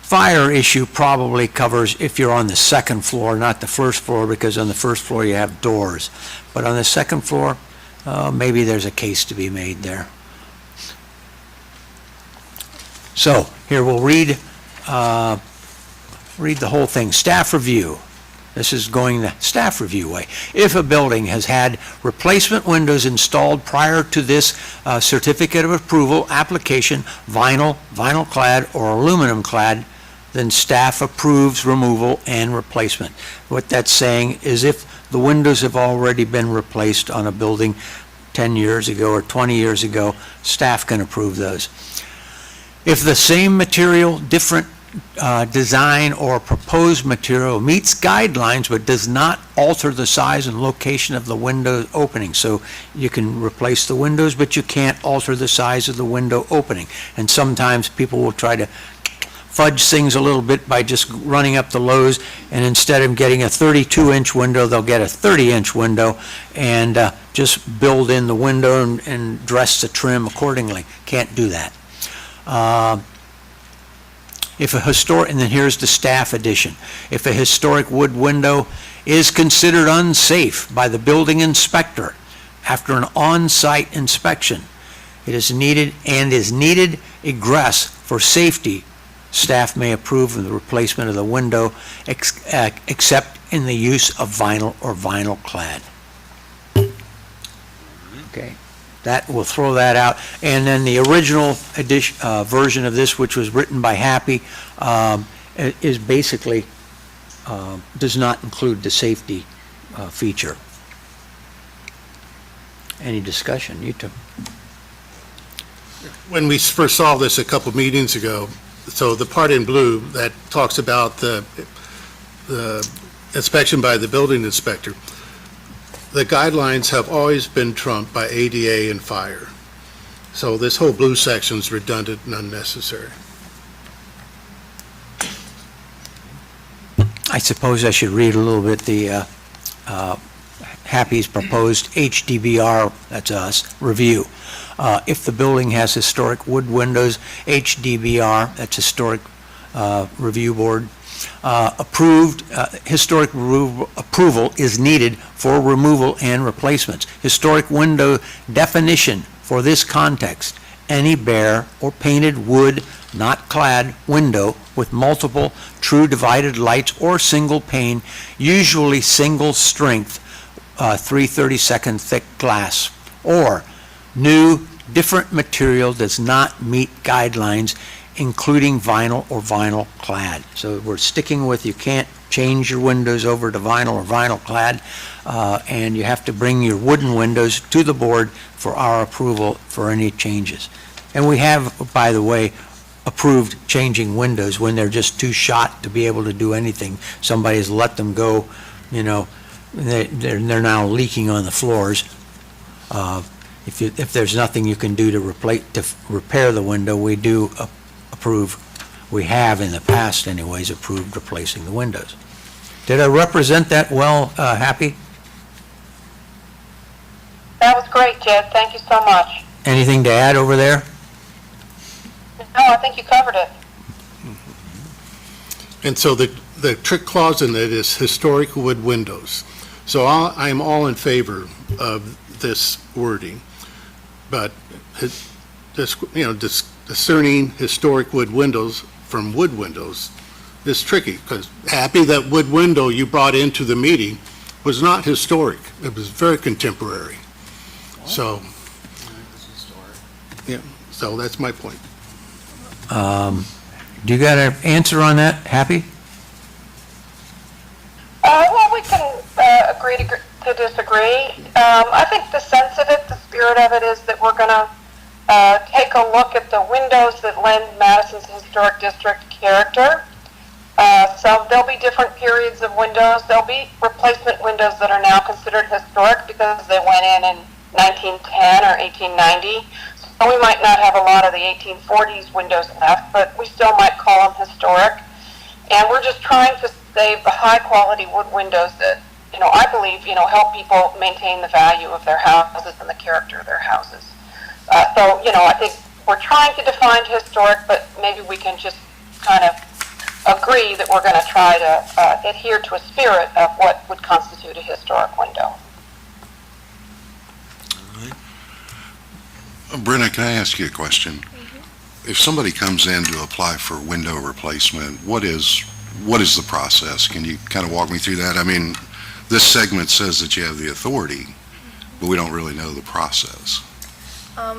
fire issue probably covers if you're on the second floor, not the first floor, because on the first floor you have doors. But on the second floor, maybe there's a case to be made there. So, here we'll read the whole thing. Staff review. This is going the staff review way. If a building has had replacement windows installed prior to this certificate of approval application, vinyl clad, or aluminum clad, then staff approves removal and replacement. What that's saying is if the windows have already been replaced on a building 10 years ago or 20 years ago, staff can approve those. If the same material, different design or proposed material meets guidelines but does not alter the size and location of the window opening. So you can replace the windows, but you can't alter the size of the window opening. And sometimes people will try to fudge things a little bit by just running up the Lowe's, and instead of getting a 32-inch window, they'll get a 30-inch window and just build in the window and dress the trim accordingly. Can't do that. If a historic, and then here's the staff edition. If a historic wood window is considered unsafe by the building inspector after an on-site inspection, it is needed egress for safety, staff may approve of the replacement of the window except in the use of vinyl or vinyl clad. Okay. That, we'll throw that out. And then the original version of this, which was written by Happy, is basically, does not include the safety feature. Any discussion? You two. When we first saw this a couple meetings ago, so the part in blue that talks about the inspection by the building inspector, the guidelines have always been trumped by ADA and fire. So this whole blue section is redundant and unnecessary. I suppose I should read a little bit the Happy's proposed HDBR, that's us, review. If the building has historic wood windows, HDBR, that's Historic Review Board, historic approval is needed for removal and replacements. Historic window definition for this context: any bare or painted wood, not clad window with multiple true divided lights or single pane, usually single strength, 3/32 thick glass, or new different material does not meet guidelines, including vinyl or vinyl clad. So we're sticking with, you can't change your windows over to vinyl or vinyl clad, and you have to bring your wooden windows to the board for our approval for any changes. And we have, by the way, approved changing windows when they're just too shot to be able to do anything. Somebody's let them go, you know, they're now leaking on the floors. If there's nothing you can do to repair the window, we do approve, we have in the past anyways, approved replacing the windows. Did I represent that well, Happy? That was great, Jed. Thank you so much. Anything to add over there? No, I think you covered it. And so the trick clause in it is historic wood windows. So I'm all in favor of this wording, but discerning historic wood windows from wood windows is tricky, because Happy, that wood window you brought into the meeting was not historic. It was very contemporary. So, yeah, so that's my point. Do you got an answer on that, Happy? Well, we can agree to disagree. I think the sense of it, the spirit of it is that we're gonna take a look at the windows that lend Madison's historic district character. So there'll be different periods of windows. There'll be replacement windows that are now considered historic because they went in 1910 or 1890. So we might not have a lot of the 1840s windows left, but we still might call them historic. And we're just trying to save the high-quality wood windows that, I believe, help people maintain the value of their houses and the character of their houses. So, I think we're trying to define historic, but maybe we can just kind of agree that we're going to try to adhere to a spirit of what would constitute a historic window. Brenna, can I ask you a question? If somebody comes in to apply for window replacement, what is the process? Can you kind of walk me through that? I mean, this segment says that you have the authority, but we don't really know the process.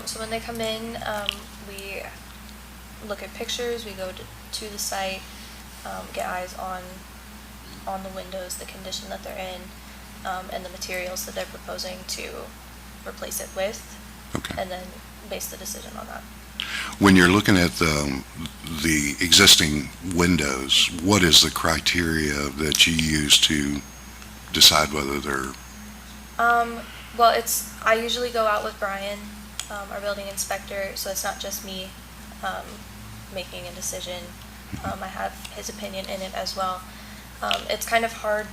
So when they come in, we look at pictures, we go to the site, get eyes on the windows, the condition that they're in, and the materials that they're proposing to replace it with, Okay. and then base the decision on that. When you're looking at the existing windows, what is the criteria that you use to decide whether they're, Well, I usually go out with Brian, our building inspector, so it's not just me making a decision. I have his opinion in it as well. It's kind of hard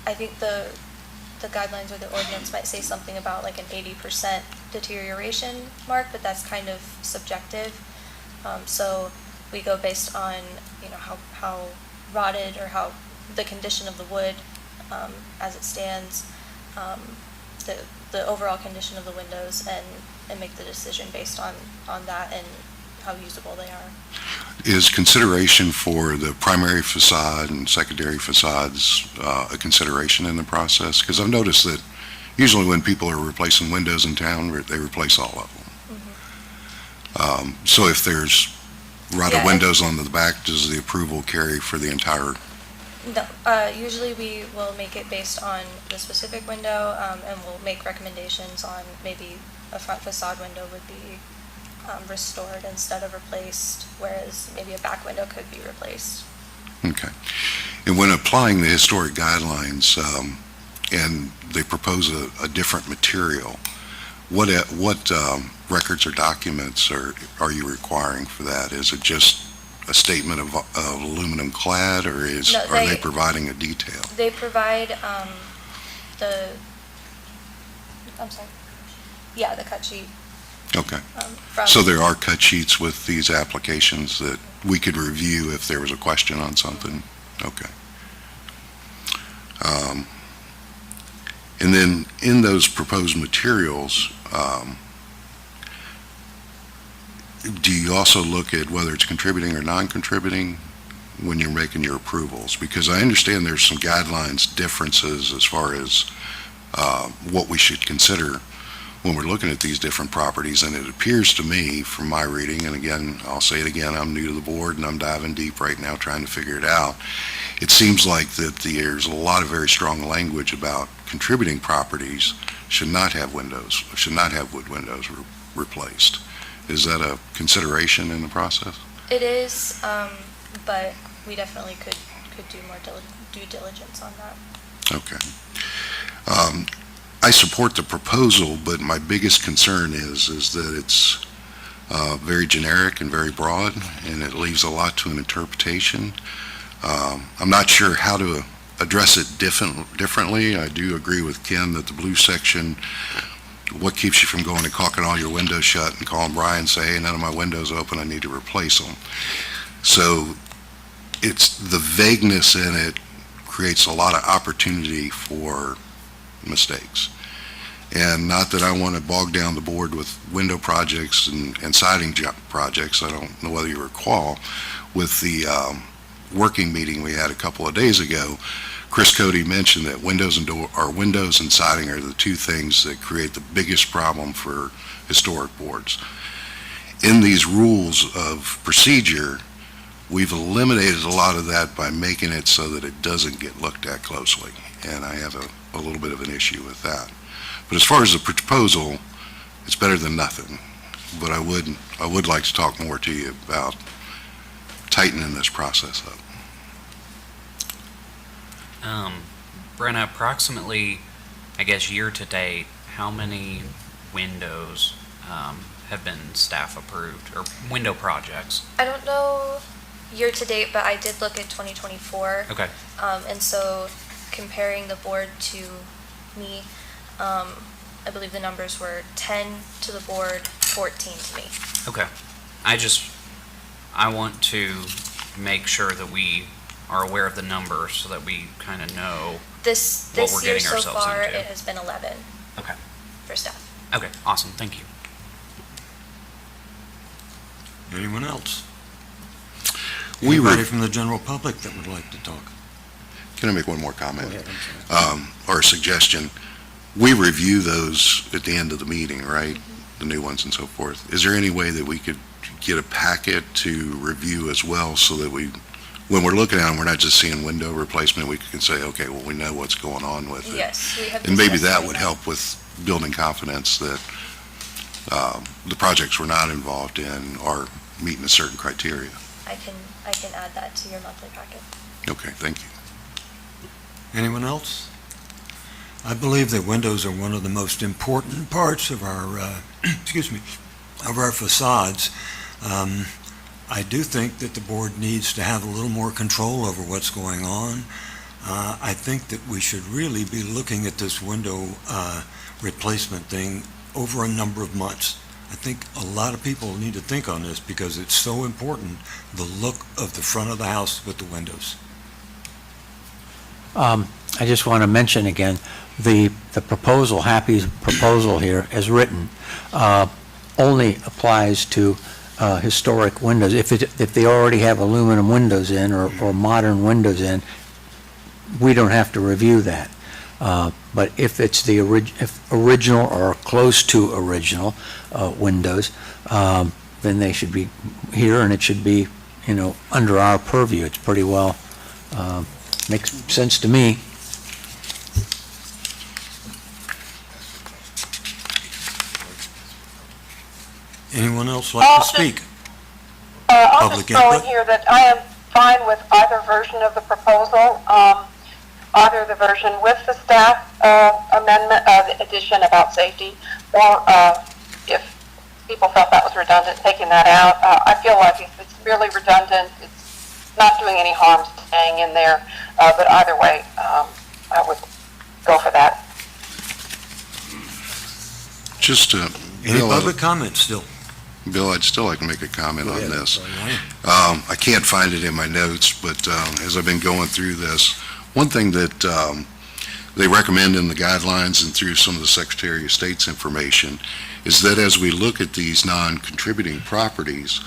I think the guidelines or the ordinance might say something about like an 80% deterioration mark, but that's kind of subjective. So we go based on, how rotted or how the condition of the wood as it stands, the overall condition of the windows, and make the decision based on that and how usable they are. is consideration for the primary facade and secondary facades a consideration in the process? Because I've noticed that usually when people are replacing windows in town, they replace all of them. So if there's rotted Yeah, windows on the back, does the approval carry for the entire? No, usually we will make it based on the specific window, and we'll make recommendations on maybe a front facade window would be restored instead of replaced, whereas maybe a back window could be replaced. Okay. And when applying the historic guidelines, and they propose a different material, what records or documents are you requiring for that? Is it just a statement of aluminum clad, or No, are they providing a detail? They provide the cut sheet. Okay. From So there are cut sheets with these applications that we could review if there was a question on something? Okay. And then in those proposed materials, do you also look at whether it's contributing or non-contributing when you're making your approvals? Because I understand there's some guidelines differences as far as what we should consider when we're looking at these different properties, and it appears to me, from my reading, and again, I'll say it again, I'm new to the board and I'm diving deep right now trying to figure it out. It seems like that there's a lot of very strong language about contributing properties should not have windows, should not have wood windows replaced. Is that a consideration in the process? It is, but we definitely could do more due diligence on that. Okay. I support the proposal, but my biggest concern is that it's very generic and very broad, and it leaves a lot to an interpretation. I'm not sure how to address it differently. I do agree with Ken that the blue section, what keeps you from going and caulking all your windows shut and calling Brian and say, hey, none of my windows are open, I need to replace them. So it's the vagueness in it creates a lot of opportunity for mistakes. And not that I want to bog down the board with window projects and siding projects. I don't know whether you recall, with the working meeting we had a couple of days ago, Chris Cody mentioned that windows and siding are the two things that create the biggest problem for historic boards. In these rules of procedure, we've eliminated a lot of that by making it so that it doesn't get looked at closely. And I have a little bit of an issue with that. But as far as the proposal, it's better than nothing. But I would like to talk more to you about tightening this process up. Brenna, approximately, I guess, year to date, how many windows have been staff approved, or window projects? I don't know year-to-date, but I did look at 2024. Okay. And so comparing the board to me, I believe the numbers were 10 to the board, 14 to me. Okay. I want to make sure that we are aware of the numbers so that we kind of know. This What we're year getting so ourselves far, into. it has been 11 Okay. for staff. Okay, awesome, thank you. Anyone else? We Anybody re- from the general public that would like to talk? Can I make one more Go comment? ahead, I'm sorry. Or a suggestion? We review those at the end of the meeting, right? The new ones and so forth. Is there any way that we could get a packet to review as well so that when we're looking at them, we're not just seeing window replacement, we can say, okay, well, we know what's going on with it. Yes, we have. And maybe discussed that doing would help with building confidence that the projects we're not involved in are meeting a certain criteria. I can add that to your monthly packet. Okay, thank you. Anyone else? I believe that windows are one of the most important parts of our, excuse me, of our facades. I do think that the board needs to have a little more control over what's going on. I think that we should really be looking at this window replacement thing over a number of months. I think a lot of people need to think on this because it's so important, the look of the front of the house with the windows. I just want to mention again, the proposal, Happy's proposal here, as written, only applies to historic windows. If they already have aluminum windows in or modern windows in, we don't have to review that. But if it's the original or close to original windows, then they should be here, and it should be, under our purview. It's pretty well, makes sense to me. Anyone else like to speak? I'll Public just throw in input? here that I am fine with either version of the proposal, either the version with the staff amendment, the addition about safety, or if people felt that was redundant, taking that out. I feel like if it's merely redundant, it's not doing any harm staying in there, but either way, I would go for that. Just Any Bill, public comments still? Bill, I'd still like to make a comment Go on ahead. this. Ryan. I can't find it in my notes, but as I've been going through this, one thing that they recommend in the guidelines and through some of the Secretary of State's information is that as we look at these non-contributing properties,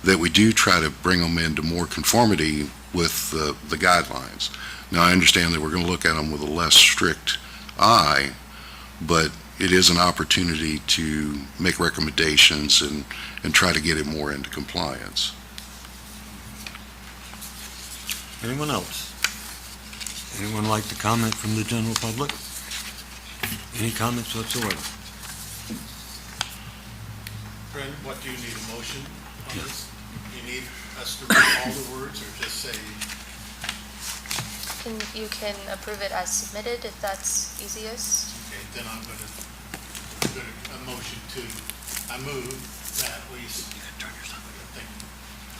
that we do try to bring them into more conformity with the guidelines. Now, I understand that we're going to look at them with a less strict eye, but it is an opportunity to make recommendations and try to get it more into compliance. Anyone else? Anyone like to comment from the general public? Any comments whatsoever? Brent, what do you need, a motion on this? You need us to read all the words or just say? You can approve it as submitted if that's easiest. Okay, then I'm going to, a motion I move that we.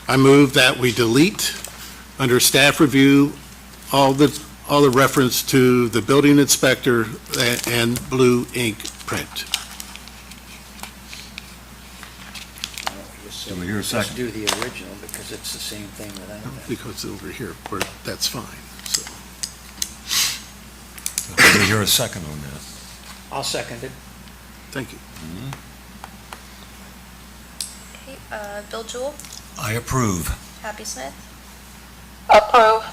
I move that we delete, under staff review, all the reference to the building inspector and blue ink print. Do we hear a Just second? do the original, because it's the same thing without that. Because over here, that's fine, so. Do we hear a second on that? I'll second it. Thank you. Okay, Bill Jewell, I approve. Happy Smith, Approve.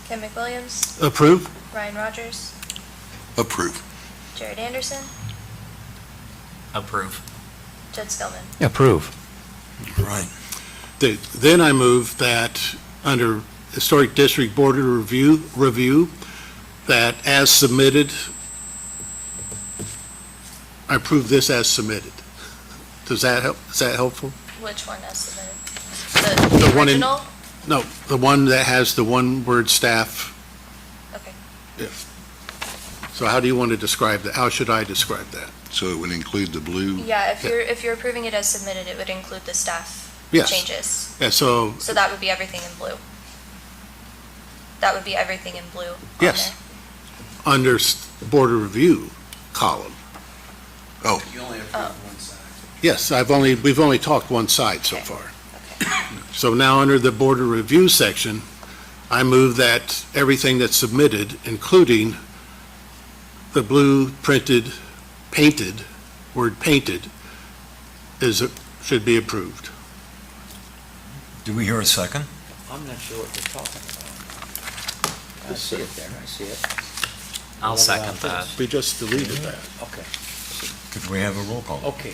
Ken McWilliams, Approve? Ryan Rogers, Approve. Jared Anderson, Approve. Judd Skillman. Approve. Right. Then I move that under Historic District Board review, that as submitted, I approve this as submitted. Does that help? Is that helpful? Which one as submitted? The The one in- original? No, the one that has the one-word staff. Okay. So how do you want to describe that? How should I describe that? So it would include the blue? Yeah, if you're approving it as submitted, it would include the staff Yes. changes. Yeah, so, So that would be everything in blue. That would be everything in blue on Yes. there. under Board of Review column. You only Oh. approved one side. Yes, we've only talked one side so Okay. far. Okay. So now under the Board of Review section, I move that everything that's submitted, including the blue painted, word painted, should be approved. Do we hear a second? I'm not sure what they're talking about. I see it there, I see it. I'll What second about that. this? We just deleted that. Okay, Could we have a roll call? okay.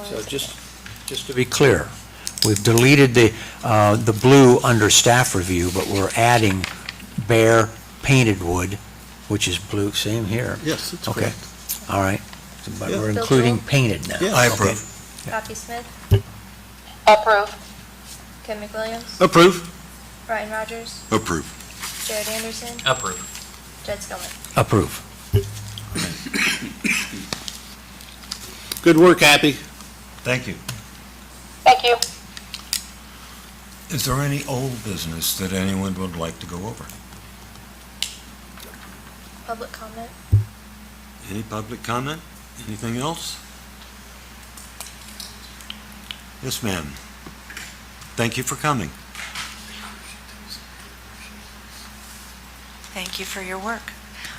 So just to be clear, we've deleted the blue under staff review, but we're adding bare painted wood, which is blue, same here. Yes, that's Okay, correct. all right. But Yeah. we're Bill including Joel? painted now. Yeah. I Okay. approve. Kathy Smith, Approve. Kim McWilliams, Approve. Ryan Rogers, Approve. Jared Anderson, Approve. Jed Skillman. Approve. Good work, Abby. Thank you. Thank you. Is there any old business that anyone would like to go over? Public comment? Any public comment? Anything else? Yes, ma'am. Thank you for coming. Thank you for your work.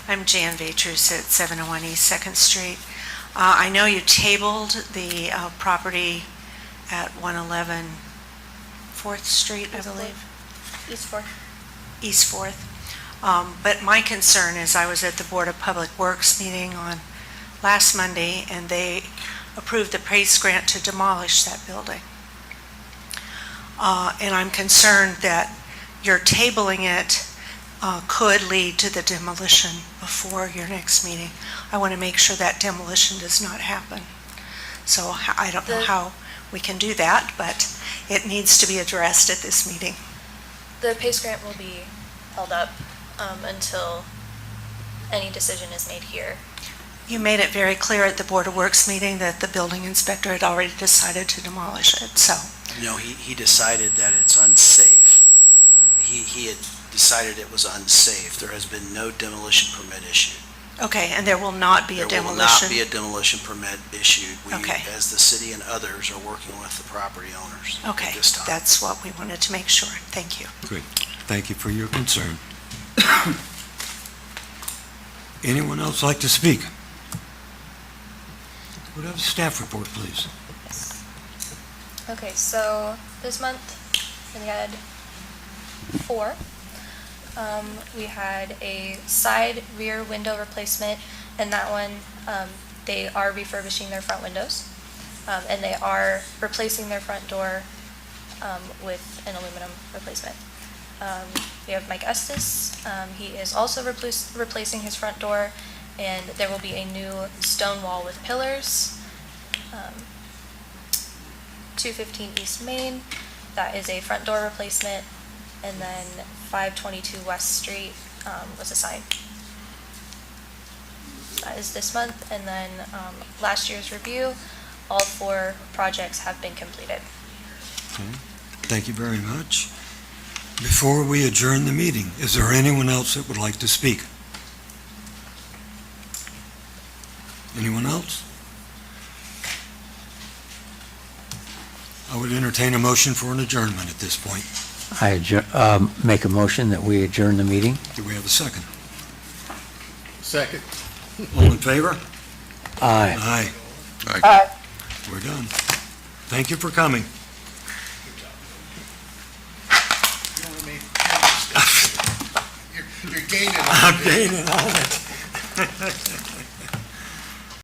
I'm Jan Vatrus at 701 East 2nd Street. I know you tabled the property at 111 4th Street, I East believe, East 4th. East 4th. But my concern is I was at the Board of Public Works meeting on last Monday, and they approved the PACE grant to demolish that building. And I'm concerned that your tabling it could lead to the demolition before your next meeting. I want to make sure that demolition does not happen. So I don't know how we can do that, but it needs to be addressed at this meeting. The PACE grant will be held up until any decision is made here. You made it very clear at the Board of Works meeting that the building inspector had already decided to demolish it, so. No, he decided that it's unsafe. He had decided it was unsafe. There has been no demolition permit issued. Okay, and there will not be a There will not demolition? be a demolition permit issued. We, Okay. as the city and others, are working with the property owners at Okay, this time. that's what we wanted to make sure. Thank you. Thank you for your concern. Anyone else like to speak? Would have a staff report, please? Okay, so this month we had 4. We had a side rear window replacement, and that one, they are refurbishing their front windows. And they are replacing their front door with an aluminum replacement. We have Mike Estes. He is also replacing his front door, and there will be a new stone wall with pillars. 215 East Main, that is a front door replacement, and then 522 West Street was a sign. That is this month, and then last year's review, all 4 projects have been completed. Thank you very much. Before we adjourn the meeting, is there anyone else that would like to speak? Anyone else? I would entertain a motion for an adjournment at this point. I make a motion that we adjourn the meeting. Do we have a second? Second. All in favor? Aye. Aye. Aye. We're done. Thank you for coming. You're gaining. I'm gaining on it.